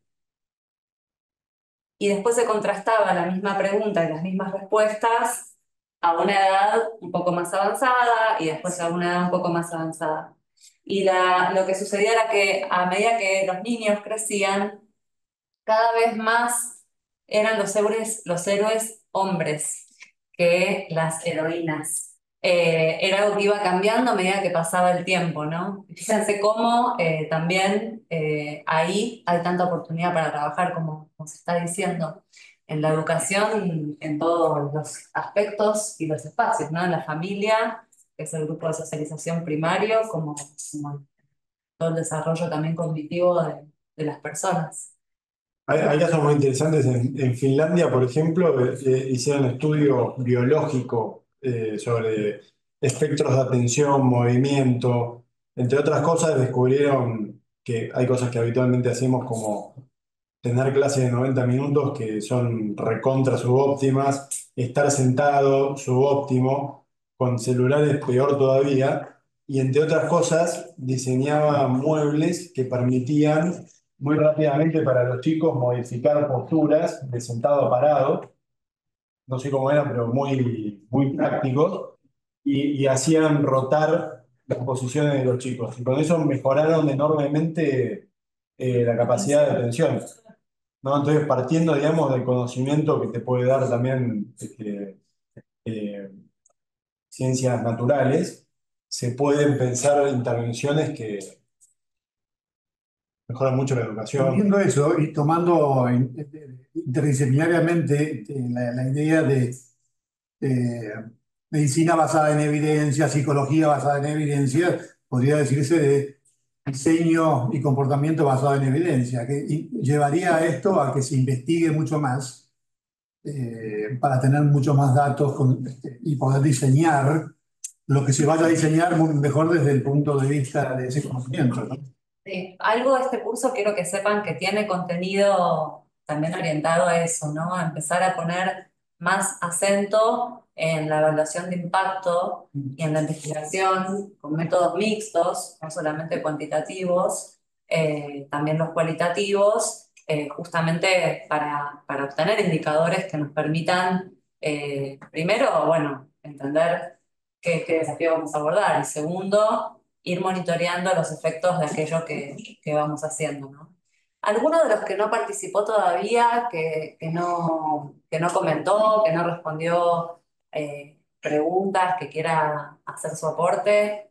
A: Y después se contrastaba la misma pregunta y las mismas respuestas a una edad un poco más avanzada y después a una edad un poco más avanzada. Y lo que sucedía era que a medida que los niños crecían, cada vez más eran los héroes hombres que las heroínas. Era algo que iba cambiando a medida que pasaba el tiempo, ¿no? Fíjense cómo también ahí hay tanta oportunidad para trabajar, como se está diciendo, en la educación, en todos los aspectos y los espacios, ¿no? En la familia, que es el grupo de socialización primario, como todo el desarrollo también cognitivo de las personas.
L: Hay casos muy interesantes. En Finlandia, por ejemplo, hicieron estudio biológico sobre espectros de atención, movimiento. Entre otras cosas, descubrieron que hay cosas que habitualmente hacemos como tener clases de 90 minutos que son recontra subóptimas, estar sentado subóptimo, con celulares peor todavía, y entre otras cosas diseñaba muebles que permitían muy rápidamente para los chicos modificar posturas de sentado a parado, no sé cómo eran, pero muy prácticos, y hacían rotar las posiciones de los chicos, y con eso mejoraron enormemente la capacidad de atención. ¿No? Entonces, partiendo, digamos, del conocimiento que te puede dar también eh, ciencias naturales, se pueden pensar intervenciones que mejoran mucho la educación.
F: Viendo eso y tomando interdisciplinariamente la idea de eh, medicina basada en evidencia, psicología basada en evidencia, podría decirse de diseño y comportamiento basado en evidencia, que llevaría a esto a que se investigue mucho más para tener mucho más datos y poder diseñar lo que se vaya a diseñar mejor desde el punto de vista de ese conocimiento, ¿no?
A: Sí, algo de este curso quiero que sepan que tiene contenido también orientado a eso, ¿no? A empezar a poner más acento en la evaluación de impacto y en la investigación con métodos mixtos, no solamente cuantitativos, también los cualitativos, justamente para obtener indicadores que nos permitan, primero, bueno, entender qué desafío vamos a abordar, y segundo, ir monitoreando los efectos de aquello que vamos haciendo, ¿no? ¿Alguno de los que no participó todavía, que no comentó, que no respondió preguntas, que quiera hacer su aporte?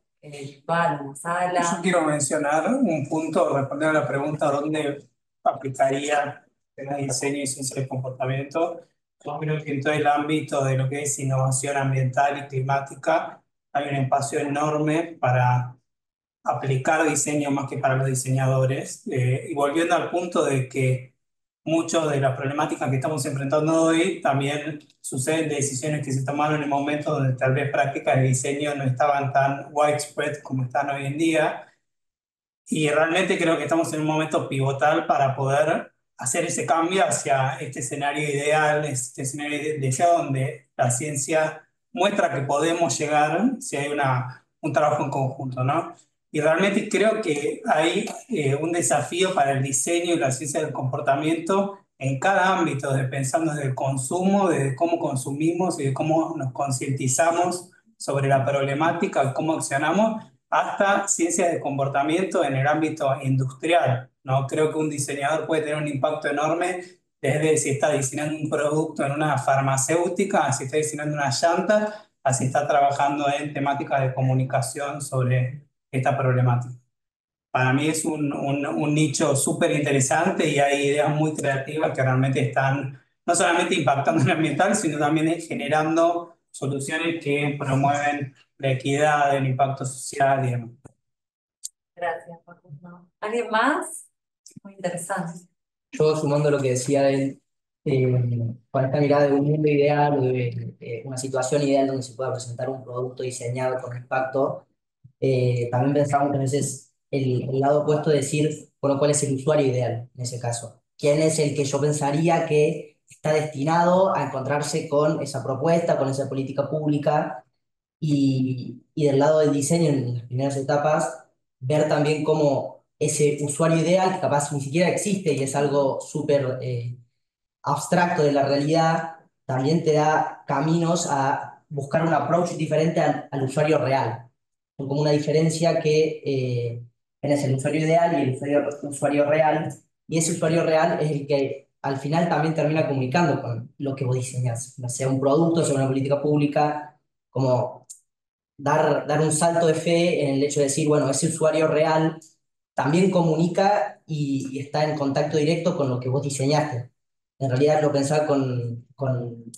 A: Vale, en la
J: Yo
A: sala.
J: quiero mencionar un punto, responder a la pregunta dónde aplicaría el diseño y ciencia del comportamiento. Yo creo que en todo el ámbito de lo que es innovación ambiental y climática hay un espacio enorme para aplicar diseño más que para los diseñadores. Y volviendo al punto de que muchas de las problemáticas que estamos enfrentando hoy también suceden de decisiones que se tomaron en momentos donde tal vez prácticas de diseño no estaban tan widespread como están hoy en día. Y realmente creo que estamos en un momento pivotal para poder hacer ese cambio hacia este escenario ideal, este escenario deseado donde la ciencia muestra que podemos llegar si hay un trabajo en conjunto, ¿no? Y realmente creo que hay un desafío para el diseño y la ciencia del comportamiento en cada ámbito, pensando desde el consumo, desde cómo consumimos y de cómo nos concientizamos sobre la problemática, cómo accionamos, hasta ciencias de comportamiento en el ámbito industrial, ¿no? Creo que un diseñador puede tener un impacto enorme desde si está diseñando un producto en una farmacéutica, a si está diseñando una llanta, a si está trabajando en temáticas de comunicación sobre esta problemática. Para mí es un nicho súper interesante y hay ideas muy creativas que realmente están no solamente impactando en el ambiental, sino también generando soluciones que promueven la equidad, el impacto social y demás.
A: Gracias, Facundo. ¿Alguien más? Muy interesante.
M: Yo sumando lo que decía él, con esta mirada de un mundo ideal, de una situación ideal donde se pueda presentar un producto diseñado con impacto, también pensaba muchas veces el lado opuesto de decir, bueno, ¿cuál es el usuario ideal en ese caso? ¿Quién es el que yo pensaría que está destinado a encontrarse con esa propuesta, con esa política pública? Y del lado del diseño, en las primeras etapas, ver también cómo ese usuario ideal, que capaz ni siquiera existe y es algo súper abstracto de la realidad, también te da caminos a buscar un approach diferente al usuario real. Son como una diferencia que tenés el usuario ideal y el usuario real, y ese usuario real es el que al final también termina comunicando con lo que vos diseñás, sea un producto, sea una política pública, como dar un salto de fe en el hecho de decir, bueno, ese usuario real también comunica y está en contacto directo con lo que vos diseñaste. En realidad lo pensaba con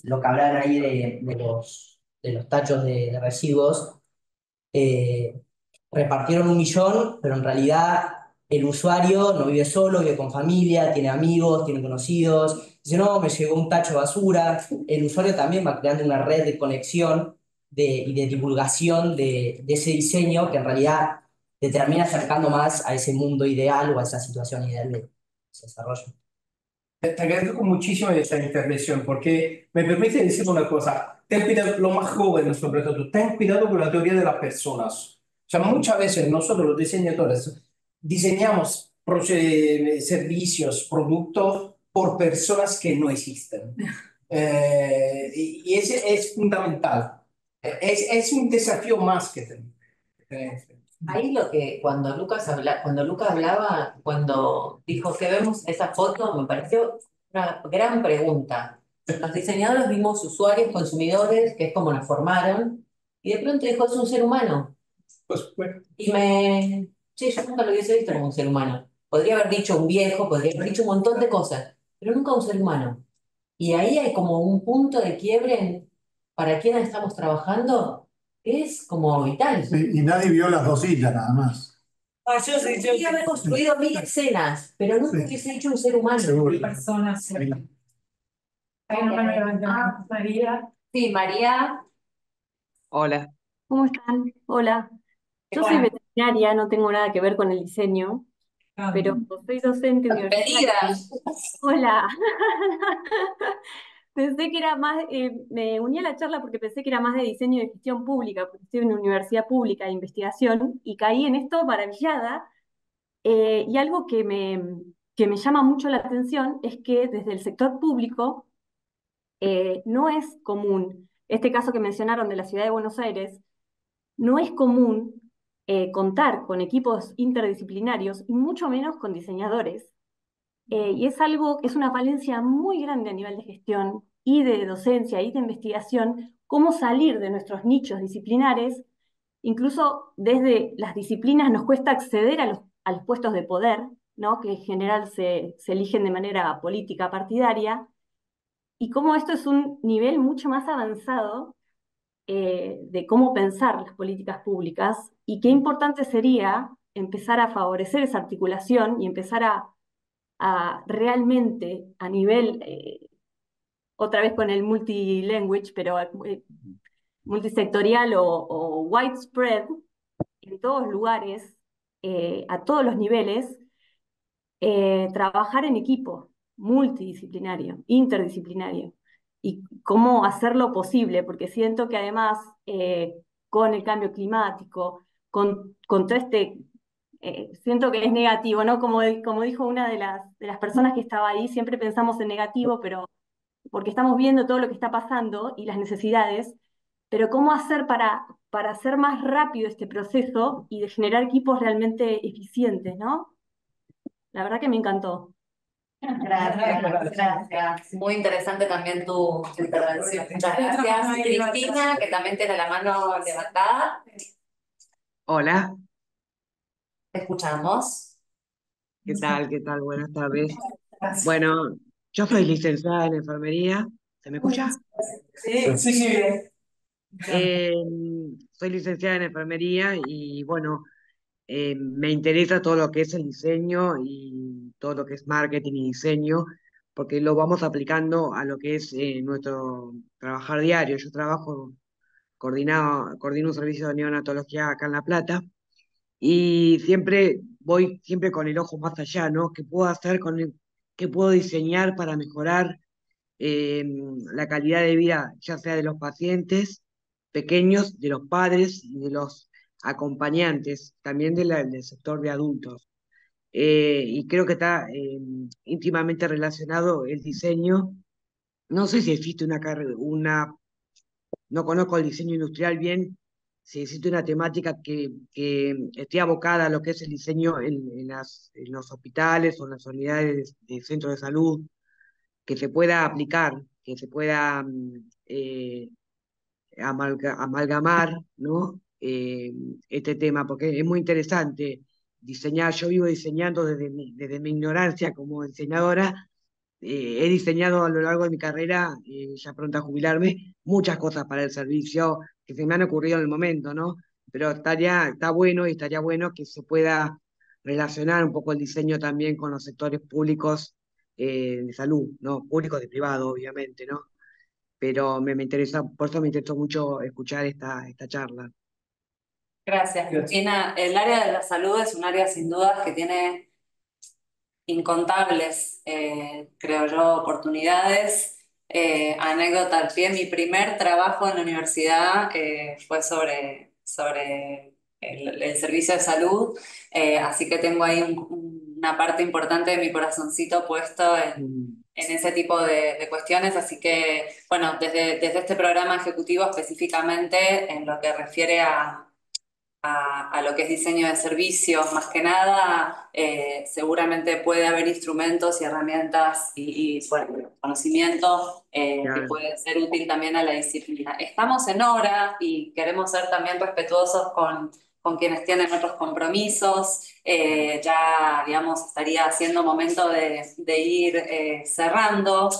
M: lo que hablan ahí de los tachos de residuos. eh, Repartieron 1 millón, pero en realidad el usuario no vive solo, vive con familia, tiene amigos, tiene conocidos. Dice, no, me llegó un tacho de basura. El usuario también va creando una red de conexión y de divulgación de ese diseño que en realidad te termina acercando más a ese mundo ideal o a esa situación ideal de ese desarrollo.
J: Te agradezco muchísimo esta intervención porque me permite decir una cosa. Ten cuidado, los más jóvenes sobre todo, ten cuidado con la teoría de las personas. O sea, muchas veces nosotros los diseñadores diseñamos servicios, productos por personas que no existen. Y ese es fundamental. Es un desafío más que tenemos.
H: Ahí cuando Lucas hablaba, cuando dijo que vemos esa foto, me pareció una gran pregunta. Los diseñadores vimos usuarios, consumidores, que es como nos formaron, y de pronto dijo, es un ser humano.
J: Pues, bueno.
H: Sí, yo nunca lo hubiese visto como un ser humano. Podría haber dicho un viejo, podría haber dicho un montón de cosas, pero nunca un ser humano. Y ahí hay como un punto de quiebre para quién estamos trabajando, que es como vital.
F: Sí, y nadie vio las 2 sillas nada más.
H: Yo podría haber construido 1000 escenas, pero nunca hubiese dicho un ser humano.
F: Seguro.
I: Personas. Ay, no me levanté. María.
A: Sí, María.
N: Hola. ¿Cómo están? Hola. Yo soy
I: Hola.
N: veterinaria, no tengo nada que ver con el diseño,
E: pero soy docente universitaria.
A: Bienvenida.
E: Hola. Pensé que era más, me uní a la charla porque pensé que era más de diseño y de gestión pública, porque estoy en una universidad pública de investigación y caí en esto maravillada. Y algo que me llama mucho la atención es que desde el sector público no es común, este caso que mencionaron de la ciudad de Buenos Aires, no es común contar con equipos interdisciplinarios y mucho menos con diseñadores. Y es algo que es una falencia muy grande a nivel de gestión y de docencia y de investigación, cómo salir de nuestros nichos disciplinares. Incluso desde las disciplinas nos cuesta acceder a los puestos de poder, ¿no? Que en general se eligen de manera política partidaria, y cómo esto es un nivel mucho más avanzado de cómo pensar las políticas públicas, y qué importante sería empezar a favorecer esa articulación y empezar a realmente a nivel, otra vez con el multilanguage, pero multisectorial o widespread, en todos lugares, a todos los niveles, trabajar en equipo, multidisciplinario, interdisciplinario, y cómo hacerlo posible, porque siento que además con el cambio climático, con todo este, siento que es negativo, ¿no? Como dijo una de las personas que estaba ahí, siempre pensamos en negativo, pero porque estamos viendo todo lo que está pasando y las necesidades, pero cómo hacer para hacer más rápido este proceso y de generar equipos realmente eficientes, ¿no? La verdad que me encantó.
A: Gracias. Muy interesante también tu intervención. Muchas gracias. Cristina, que también tiene la mano levantada.
O: Hola,
A: Te escuchamos.
O: ¿qué tal? ¿Qué tal? Buenas tardes. Bueno, yo soy licenciada en enfermería. ¿Se me escucha?
A: Sí, sí.
O: Eh, Soy licenciada en enfermería y bueno, me interesa todo lo que es el diseño y todo lo que es marketing y diseño, porque lo vamos aplicando a lo que es nuestro trabajar diario. Yo coordino un servicio de neonatología acá en La Plata. Y siempre voy siempre con el ojo más allá, ¿no? ¿Qué puedo hacer qué puedo diseñar para mejorar eh, la calidad de vida, ya sea de los pacientes pequeños, de los padres y de los acompañantes, también del sector de adultos? Y creo que está íntimamente relacionado el diseño. No sé si existe no conozco el diseño industrial bien, si existe una temática que esté abocada a lo que es el diseño en los hospitales o en las unidades de centros de salud, que se pueda aplicar, que se pueda amalgamar, ¿no? Este tema, porque es muy interesante diseñar. Yo vivo diseñando desde mi ignorancia como diseñadora. He diseñado a lo largo de mi carrera, ya pronto a jubilarme, muchas cosas para el servicio que se me han ocurrido en el momento, ¿no? Pero está bueno y estaría bueno que se pueda relacionar un poco el diseño también con los sectores públicos de salud, ¿no? Públicos y privados, obviamente, ¿no? Pero me interesa, por eso me interesó mucho escuchar esta charla.
A: Gracias, Cristina. El área de la salud es un área sin dudas que tiene incontables, creo yo, oportunidades. Anécdota al pie, mi primer trabajo en la universidad fue sobre el servicio de salud, así que tengo ahí una parte importante de mi corazoncito puesto en ese tipo de cuestiones, así que, bueno, desde este programa ejecutivo específicamente en lo que refiere a lo que es diseño de servicios, más que nada, seguramente puede haber instrumentos y herramientas y bueno, conocimiento que
O: Claro.
A: pueden ser útil también a la disciplina. Estamos en hora y queremos ser también respetuosos con quienes tienen otros compromisos. Ya, digamos, estaría siendo momento de ir cerrando.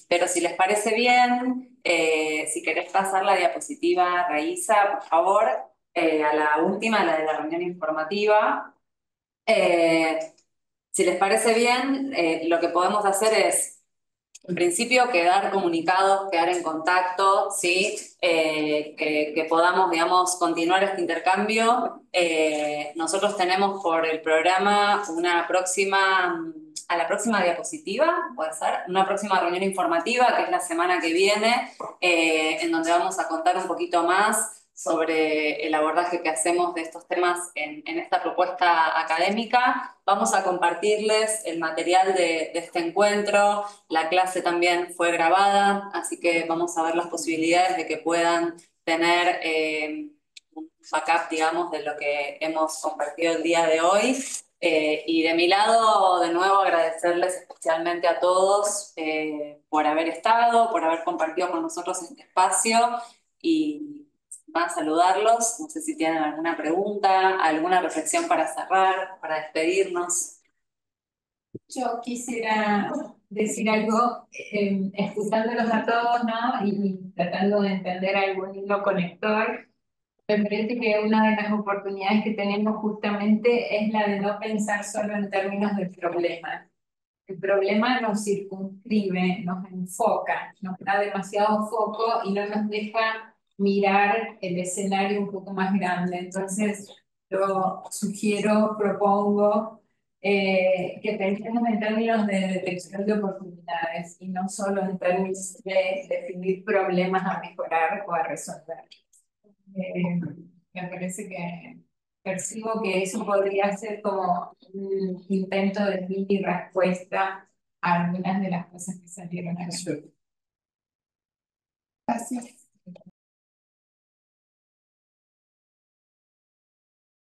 A: Pero si les parece bien, si querés pasar la diapositiva, Raíza, por favor, a la última, la de la reunión informativa. Si les parece bien, lo que podemos hacer es en principio quedar comunicados, quedar en contacto, ¿sí? Que podamos, digamos, continuar este intercambio. Nosotros tenemos por el programa a la próxima diapositiva, puede ser, una próxima reunión informativa, que es la semana que viene, en donde vamos a contar un poquito más sobre el abordaje que hacemos de estos temas en esta propuesta académica. Vamos a compartirles el material de este encuentro. La clase también fue grabada, así que vamos a ver las posibilidades de que puedan tener un backup, digamos, de lo que hemos compartido el día de hoy. Y de mi lado, de nuevo, agradecerles especialmente a todos por haber estado, por haber compartido con nosotros este espacio y más saludarlos. No sé si tienen alguna pregunta, alguna reflexión para cerrar, para despedirnos.
P: Yo quisiera decir algo, escuchándolos a todos, ¿no? Y tratando de entender algún hilo conector. Me parece que una de las oportunidades que tenemos justamente es la de no pensar solo en términos de problema. El problema nos circunscribe, nos enfoca, nos da demasiado foco y no nos deja mirar el escenario un poco más grande. Entonces, yo sugiero, propongo que pensemos en términos de detección de oportunidades y no solo en términos de definir problemas a mejorar o a resolver. Me parece que percibo que eso podría ser como un intento de mini respuesta a algunas de las cosas que salieron aquí. Gracias.